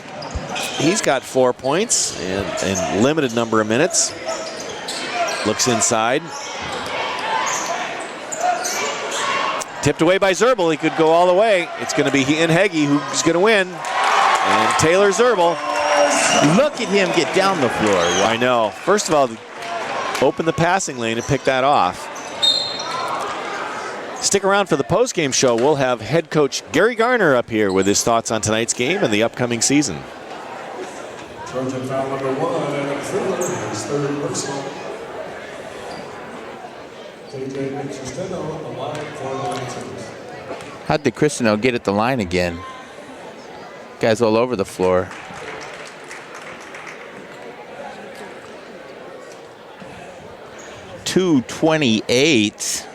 He's got 4 points and limited number of minutes. Looks inside. Tipped away by Zerbel. He could go all the way. It's going to be he and Heggie who's going to win. And Taylor Zerbel. Look at him get down the floor. Wow. I know. First of all, open the passing lane and pick that off. Stick around for the postgame show. We'll have head coach Gary Garner up here with his thoughts on tonight's game and the upcoming season. Trojan foul number 1, and Fuller, his 3rd personal. JJ DeCristino, the line for the Lancers. How'd DeCristino get at the line again? Guys all over the floor. .228.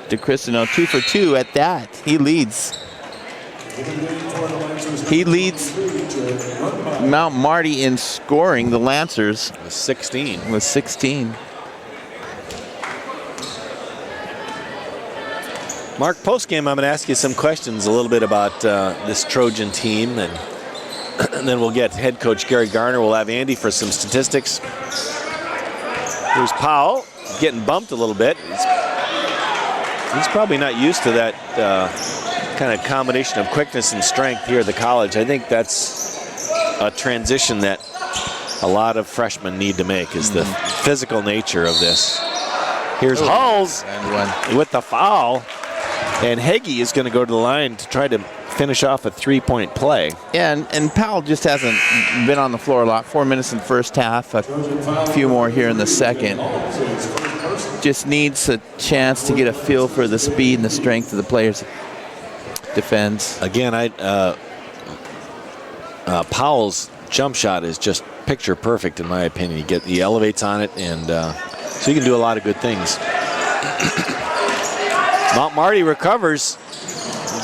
DeCristino 2 for 2 at that. He leads. He leads Mount Marty in scoring. The Lancers with 16. With 16. Mark, postgame, I'm going to ask you some questions a little bit about this Trojan team, and then we'll get head coach Gary Garner. We'll have Andy for some statistics. Here's Powell getting bumped a little bit. He's probably not used to that kind of combination of quickness and strength here at the college. I think that's a transition that a lot of freshmen need to make, is the physical nature of this. Here's Hulls with the foul. And Heggie is going to go to the line to try to finish off a 3-point play. Yeah, and Powell just hasn't been on the floor a lot. 4 minutes in the first half, a few more here in the second. Just needs a chance to get a feel for the speed and the strength of the players. Defends. Again, Powell's jump shot is just picture perfect in my opinion. He elevates on it, and so he can do a lot of good things. Mount Marty recovers,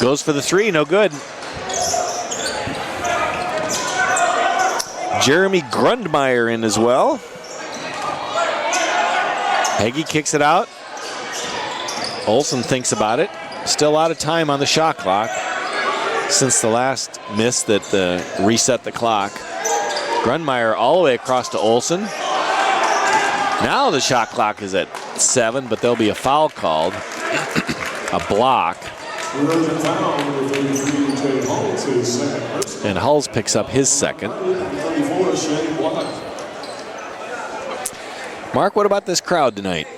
goes for the 3, no good. Jeremy Grundmeyer in as well. Heggie kicks it out. Olsen thinks about it. Still out of time on the shot clock since the last miss that reset the clock. Grundmeyer all the way across to Olsen. Now the shot clock is at 7, but there'll be a foul called. A block. And Hulls picks up his second. Mark, what about this crowd tonight?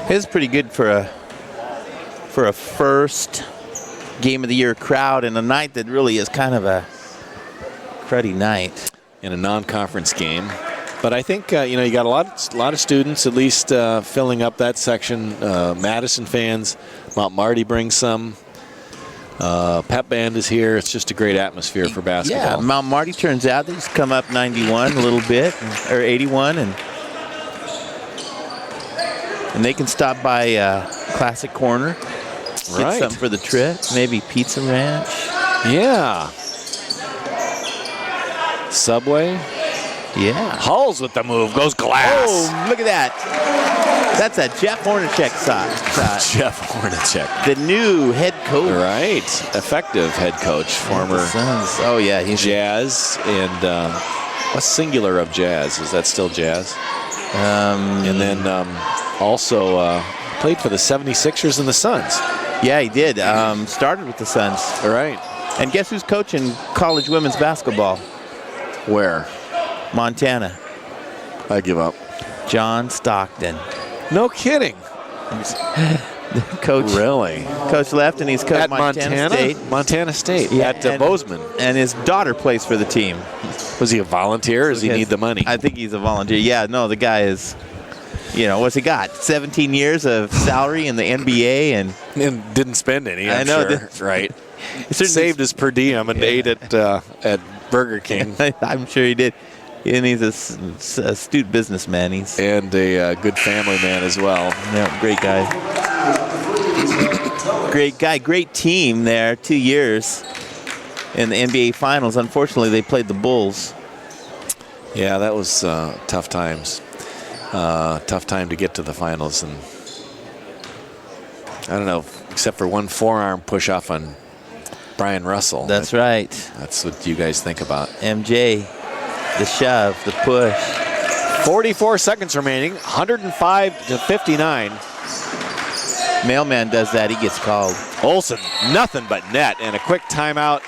It's pretty good for a first game of the year crowd and a night that really is kind of a cruddy night. In a non-conference game. But I think, you got a lot of students at least filling up that section. Madison fans, Mount Marty brings some. Pep Band is here. It's just a great atmosphere for basketball. Yeah, Mount Marty turns out they just come up 91 a little bit, or 81, and they can stop by Classic Corner, get something for the trip, maybe Pizza Ranch. Yeah. Subway. Yeah. Hulls with the move, goes glass. Oh, look at that. That's a Jeff Hornacek shot. Jeff Hornacek. The new head coach. Right. Effective head coach, former Oh, yeah. He's Jazz and a singular of Jazz. Is that still Jazz? And then also played for the 76ers and the Suns. Yeah, he did. Started with the Suns. All right. And guess who's coaching college women's basketball? Where? Montana. I give up. John Stockton. No kidding. Coach. Really? Coach left, and he's coached at Montana State. Montana State. Yeah, at Bozeman. And his daughter plays for the team. Was he a volunteer, or does he need the money? I think he's a volunteer. Yeah, no, the guy is, what's he got? 17 years of salary in the NBA and didn't spend any, I'm I know. sure. Right. Saved his per diem and ate at Burger King. I'm sure he did. And he's a astute businessman. And a good family man as well. Yeah, great guy. Great guy, great team there. 2 years in the NBA Finals. Unfortunately, they played the Bulls. Yeah, that was tough times. Tough time to get to the finals. And I don't know, except for one forearm push-off on Brian Russell. That's right. That's what you guys think about. MJ, the shove, the push. 44 seconds remaining, 105-59. Mailman does that, he gets called. Olsen, nothing but net, and a quick timeout.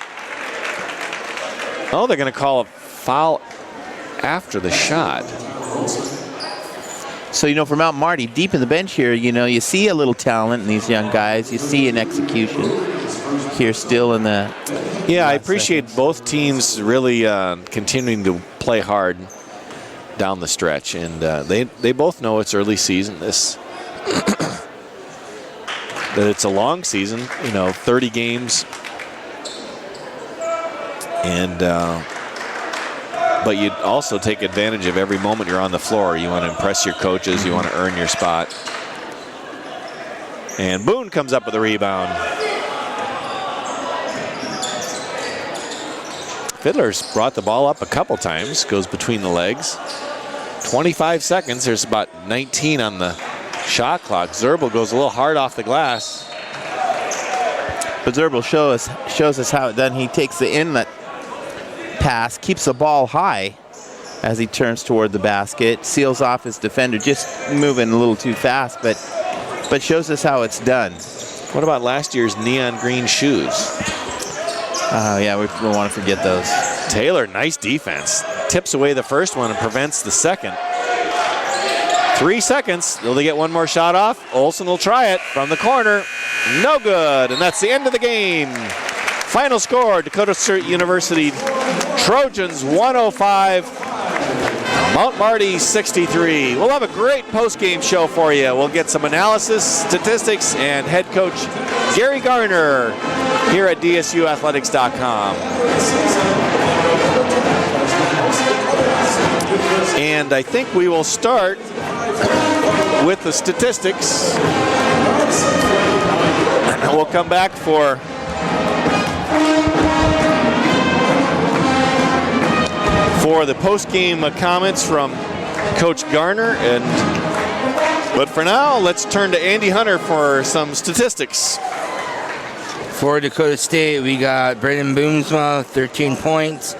Oh, they're going to call a foul after the shot. So, for Mount Marty, deep in the bench here, you see a little talent in these young guys. You see an execution here still in the... Yeah, I appreciate both teams really continuing to play hard down the stretch. And they both know it's early season. That it's a long season, 30 games. And but you also take advantage of every moment you're on the floor. You want to impress your coaches. You want to earn your spot. And Boone comes up with a rebound. Fiddler's brought the ball up a couple times, goes between the legs. 25 seconds, there's about 19 on the shot clock. Zerbel goes a little hard off the glass. But Zerbel shows us how it's done. He takes the inlet pass, keeps the ball high as he turns toward the basket, seals off his defender, just moving a little too fast, but shows us how it's done. What about last year's neon green shoes? Oh, yeah, we don't want to forget those. Taylor, nice defense. Tips away the first one and prevents the second. 3 seconds. Will they get one more shot off? Olsen will try it from the corner. No good. And that's the end of the game. Final score, Dakota State University Trojans 105, Mount Marty 63. We'll have a great post-game show for you. We'll get some analysis, statistics, and head coach Gary Garner here at DSUathletics.com. And I think we will start with the statistics. And we'll come back for the post-game comments from Coach Garner. But for now, let's turn to Andy Hunter for some statistics. For Dakota State, we got Brendan Boomsma, 13 points,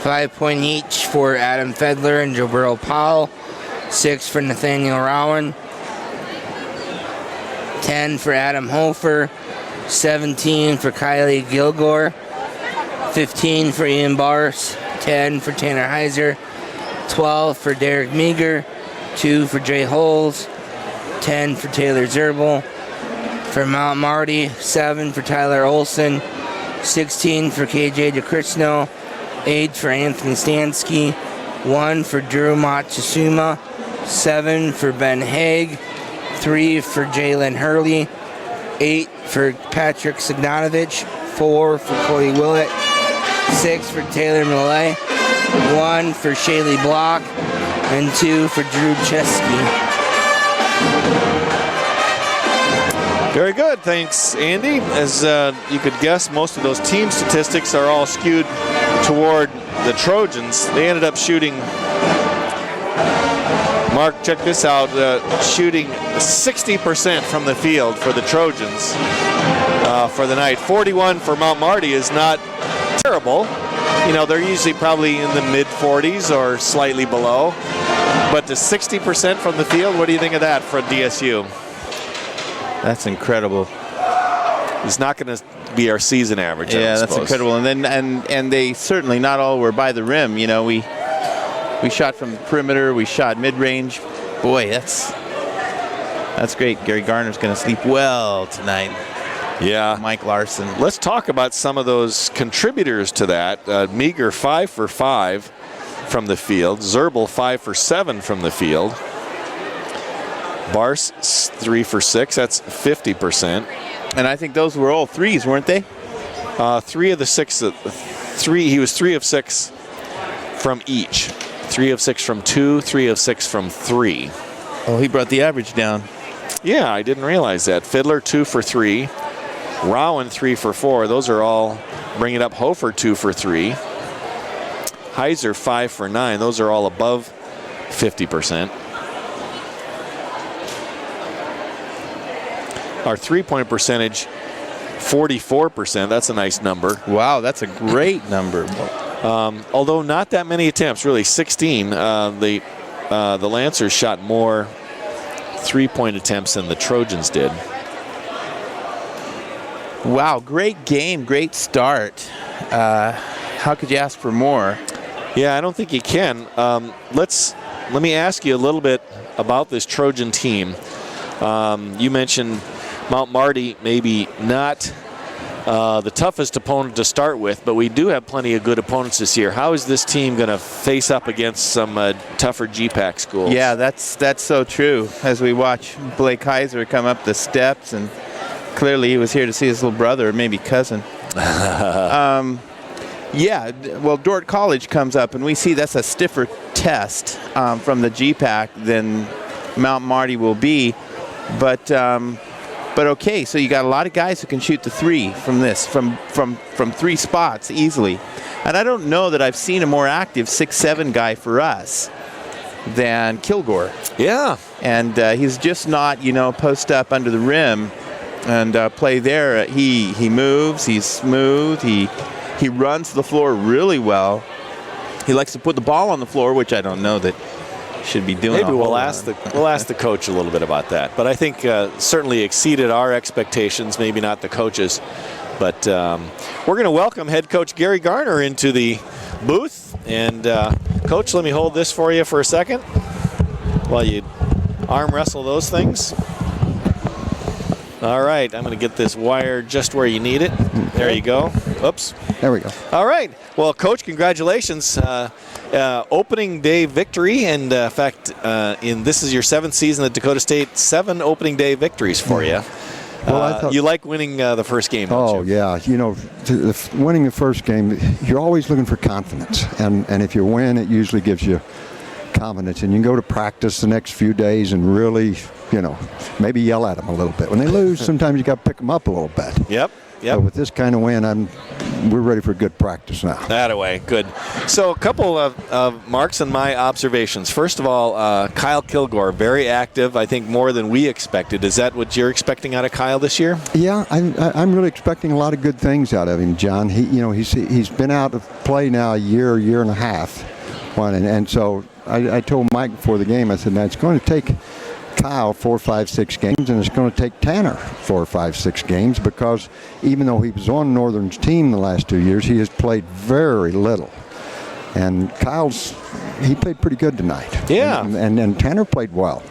5 points each for Adam Fedler and Joe Powell, 6 for Nathaniel Rowan, 10 for Adam Hofer, 17 for Kylie Gilgore, 15 for Ian Bars, 10 for Tanner Heiser, 12 for Derek Meager, 2 for Jay Holes, 10 for Taylor Zerbel. For Mount Marty, 7 for Tyler Olson, 16 for KJ DeChristno, 8 for Anthony Stansky, 1 for Drew Machasuma, 7 for Ben Haig, 3 for Jalen Hurley, 8 for Patrick Signanovich, 4 for Cody Willett, 6 for Taylor Millay, 1 for Shaylee Block, and 2 for Drew Chesky. Very good, thanks, Andy. As you could guess, most of those team statistics are all skewed toward the Trojans. They ended up shooting, Mark, check this out, shooting 60% from the field for the Trojans for the night. 41 for Mount Marty is not terrible. You know, they're usually probably in the mid-40s or slightly below. But to 60% from the field, what do you think of that for DSU? That's incredible. It's not going to be our season average. Yeah, that's incredible. And then and they certainly not all were by the rim. You know, we shot from the perimeter, we shot mid-range. Boy, that's great. Gary Garner's going to sleep well tonight. Yeah, Mike Larson. Let's talk about some of those contributors to that. Meager 5 for 5 from the field. Zerbel 5 for 7 from the field. Bars 3 for 6. That's 50%. And I think those were all threes, weren't they? 3 of the 6. 3. He was 3 of 6 from each. 3 of 6 from 2. 3 of 6 from 3. Oh, he brought the average down. Yeah, I didn't realize that. Fiddler 2 for 3. Rowan 3 for 4. Those are all bringing up. Hofer 2 for 3. Heiser 5 for 9. Those are all above 50%. Our three-point percentage, 44%. That's a nice number. Wow, that's a great number. Although not that many attempts, really 16. The Lancers shot more three-point attempts than the Trojans did. Wow, great game, great start. How could you ask for more? Yeah, I don't think you can. Let me ask you a little bit about this Trojan team. You mentioned Mount Marty maybe not the toughest opponent to start with, but we do have plenty of good opponents this year. How is this team going to face up against some tougher GPAC schools? Yeah, that's so true. As we watch Blake Heiser come up the steps, and clearly he was here to see his little brother, or maybe cousin. Yeah, well, Dordt College comes up, and we see that's a stiffer test from the GPAC than Mount Marty will be. But okay, so you got a lot of guys who can shoot the three from this, from 3 spots easily. And I don't know that I've seen a more active 6'7" guy for us than Kilgore. Yeah. And he's just not, post up under the rim and play there. He moves, he's smooth, he runs the floor really well. He likes to put the ball on the floor, which I don't know that should be doing. Maybe we'll ask the coach a little bit about that. But I think certainly exceeded our expectations, maybe not the coaches. But we're going to welcome head coach Gary Garner into the booth. And coach, let me hold this for you for a second while you arm wrestle those things. All right, I'm going to get this wire just where you need it. There you go. Oops. There we go. All right. Well, Coach, congratulations. Opening day victory, and in fact, this is your 7th season at Dakota State. 7 opening day victories for you. Well, you like winning the first game, don't you? Yeah. You know, winning the first game, you're always looking for confidence. And if you win, it usually gives you confidence. And you can go to practice the next few days and really, you know, maybe yell at them a little bit. When they lose, sometimes you got to pick them up a little bit. Yep. So with this kind of win, we're ready for good practice now. That-a-way, good. So a couple of marks on my observations. First of all, Kyle Kilgore, very active, I think more than we expected. Is that what you're expecting out of Kyle this year? Yeah, I'm really expecting a lot of good things out of him, John. He's been out of play now a year and a half. And so I told Mike before the game, I said, now it's going to take Kyle 4, 5, 6 games, and it's going to take Tanner 4, 5, 6 games, because even though he was on Northern's team the last 2 years, he has played very little. And he played pretty good tonight. Yeah. And Tanner played well.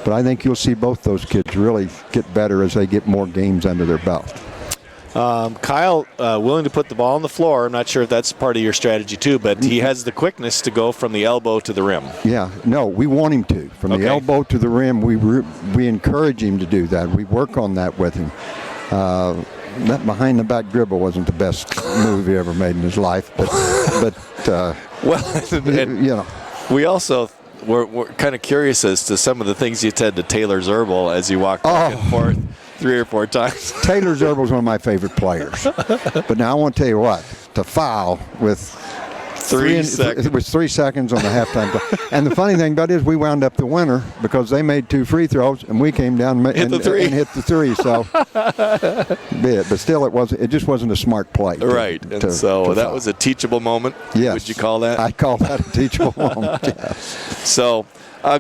But I think you'll see both those kids really get better as they get more games under their belt. Kyle, willing to put the ball on the floor. I'm not sure if that's part of your strategy too, but he has the quickness to go from the elbow to the rim. Yeah, no, we want him to. From the elbow to the rim, we encourage him to do that. We work on that with him. That behind-the-back dribble wasn't the best move he ever made in his life, but you know, we also we're kind of curious as to some of the things you said to Taylor Zerbel as you walked back and forth 3 or 4 times. Taylor Zerbel's one of my favorite players. But now I want to tell you what, to foul with 3 seconds. It was 3 seconds on the halftime play. And the funny thing about it is we wound up the winner because they made 2 free throws and we came down and hit the 3. So, but still, it just wasn't a smart play. Right. And so that was a teachable moment. Yes. Would you call that? I call that a teachable moment. Yes. So.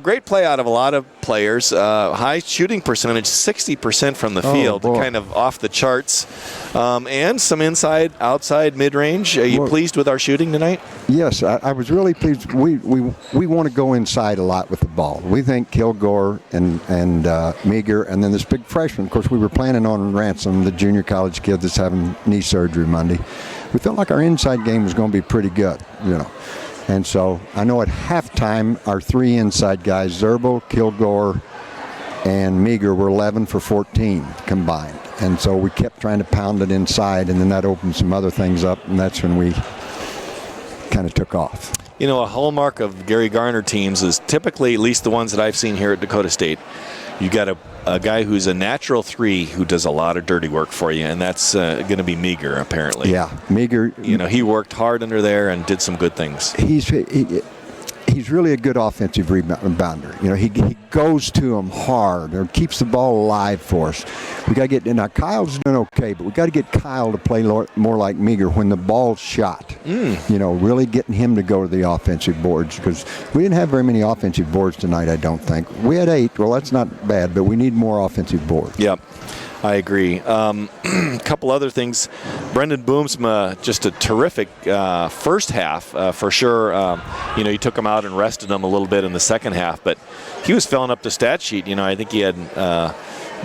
Great play out of a lot of players. High shooting percentage, 60% from the field, kind of off the charts. And some inside, outside, mid-range. Are you pleased with our shooting tonight? Yes, I was really pleased. We want to go inside a lot with the ball. We think Kilgore and Meager, and then this big freshman. Of course, we were planning on Ransom, the junior college kid that's having knee surgery Monday. We felt like our inside game was going to be pretty good, you know. And so I know at halftime, our 3 inside guys, Zerbel, Kilgore, and Meager, were 11 for 14 combined. And so we kept trying to pound it inside, and then that opened some other things up, and that's when we kind of took off. You know, a hallmark of Gary Garner teams is typically, at least the ones that I've seen here at Dakota State, you got a guy who's a natural 3 who does a lot of dirty work for you, and that's going to be Meager, apparently. Yeah, Meager. You know, he worked hard under there and did some good things. He's really a good offensive rebounder. You know, he goes to him hard or keeps the ball alive for us. We got to get now. Kyle's doing okay, but we got to get Kyle to play more like Meager when the ball's shot. You know, really getting him to go to the offensive boards, because we didn't have very many offensive boards tonight. I don't think we had 8. Well, that's not bad, but we need more offensive boards. Yep. I agree. A couple other things. Brendan Boomsma, just a terrific first half for sure. You know, you took him out and rested him a little bit in the second half, but he was filling up the stat sheet. You know, I think he had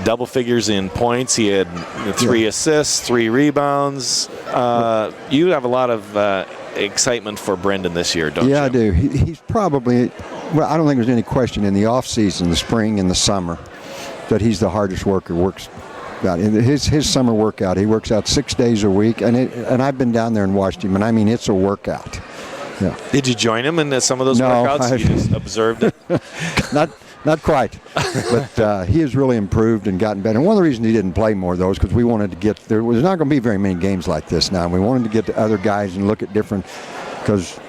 double figures in points. He had 3 assists, 3 rebounds. You have a lot of excitement for Brendan this year, don't you? Yeah, I do. He's probably, well, I don't think there's any question in the off season, the spring and the summer, that he's the hardest worker. Works out in his summer workout. He works out 6 days a week, and I've been down there and watched him, and I mean, it's a workout. Yeah. Did you join him in some of those workouts? You just observed it? Not quite, but he has really improved and gotten better. And one of the reasons he didn't play more of those, because we wanted to get there was not going to be very many games like this now. We wanted to get to other guys and look at different, because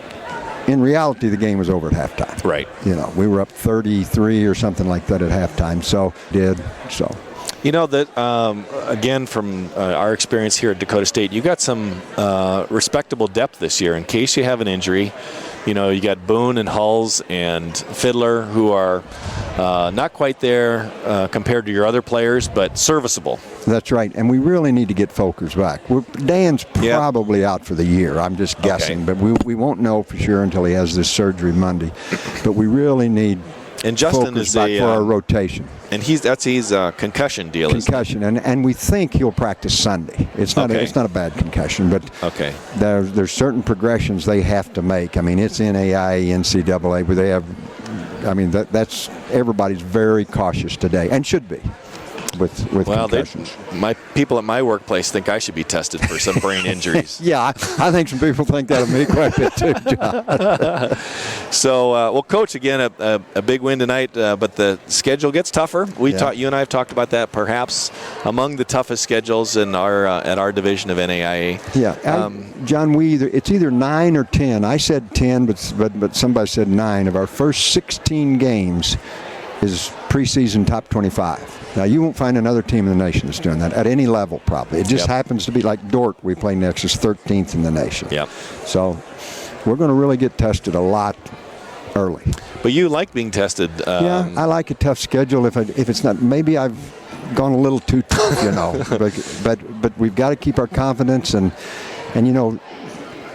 in reality the game was over at halftime. Right. You know, we were up 33 or something like that at halftime. So You know that, again, from our experience here at Dakota State, you got some respectable depth this year in case you have an injury. You know, you got Boone and Hulls and Fiddler, who are not quite there compared to your other players, but serviceable. That's right, and we really need to get Folkers back. Dan's probably out for the year. I'm just guessing, but we won't know for sure until he has this surgery Monday. But we really need. And Justin focus is back for our rotation. And he's a concussion deal. Concussion, and we think he'll practice Sunday. It's not it's not a bad concussion, but there's certain progressions they have to make. I mean, it's NAIA, NCAA, but they have. I mean, that's everybody's very cautious today, and should be. With concussions. My people at my workplace think I should be tested for some brain injuries. Yeah, I think some people think that of me quite a bit too, John. So, well, Coach, again, a big win tonight, but the schedule gets tougher. You and I have talked about that, perhaps among the toughest schedules in our at our division of NAIA. Yeah, John, it's either 9 or 10. I said 10, but somebody said 9. Of our first 16 games is preseason top 25. Now, you won't find another team in the nation that's doing that at any level, probably. It just happens to be like Dort, we play next, is 13th in the nation. Yep. So we're going to really get tested a lot early. But you like being tested. Yeah, I like a tough schedule. If it's not, maybe I've gone a little too tough, you know. but we've got to keep our confidence, and you know,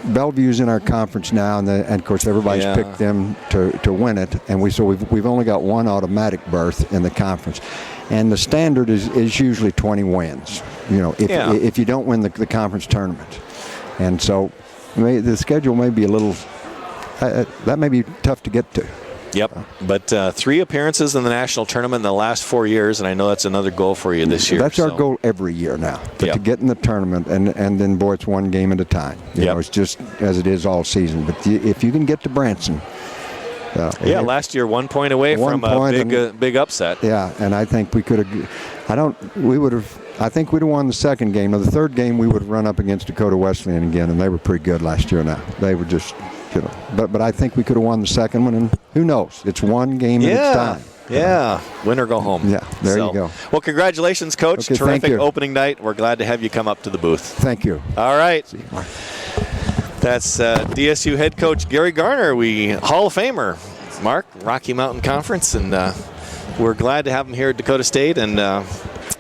Bellevue's in our conference now, and of course everybody's picked them to win it, and we've only got one automatic berth in the conference, and the standard is usually 20 wins. You know, if you don't win the conference tournament, and so the schedule may be a little that may be tough to get to. Yep, but 3 appearances in the national tournament in the last 4 years, and I know that's another goal for you this year. That's our goal every year now, to get in the tournament, and then, boy, it's one game at a time. You know, it's just as it is all season. But if you can get to Branson. Last year 1 point away from a big upset. Yeah, and I think we could have. I think we'd have won the second game. Now, the third game, we would have run up against Dakota Wesleyan again, and they were pretty good last year now. They were just... You know, but I think we could have won the second one, and who knows? It's one game at a time. Yeah, win or go home. Yeah, there you go. Well, congratulations, Coach. Okay, terrific opening night. We're glad to have you come up to the booth. Thank you. All right. That's DSU head coach Gary Garner, Hall of Famer, Mark, Rocky Mountain Conference, and we're glad to have him here at Dakota State. And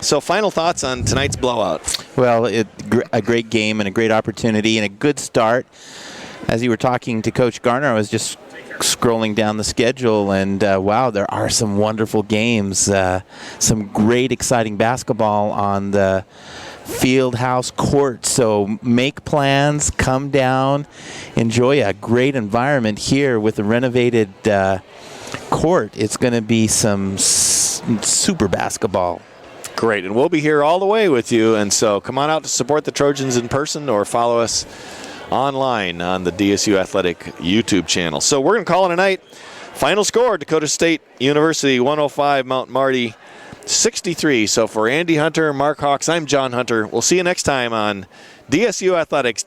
so final thoughts on tonight's blowout. Well, a great game and a great opportunity and a good start. As you were talking to Coach Garner, I was just scrolling down the schedule, and wow, there are some wonderful games, some great exciting basketball on the field house court. So make plans, come down, enjoy a great environment here with the renovated court. It's going to be some super basketball. Great, and we'll be here all the way with you, and so come on out to support the Trojans in person or follow us online on the DSU Athletic YouTube channel. So we're going to call it a night. Final score, Dakota State University 105, Mount Marty 63. So for Andy Hunter, Mark Hawks, I'm John Hunter. We'll see you next time on DSU Athletics.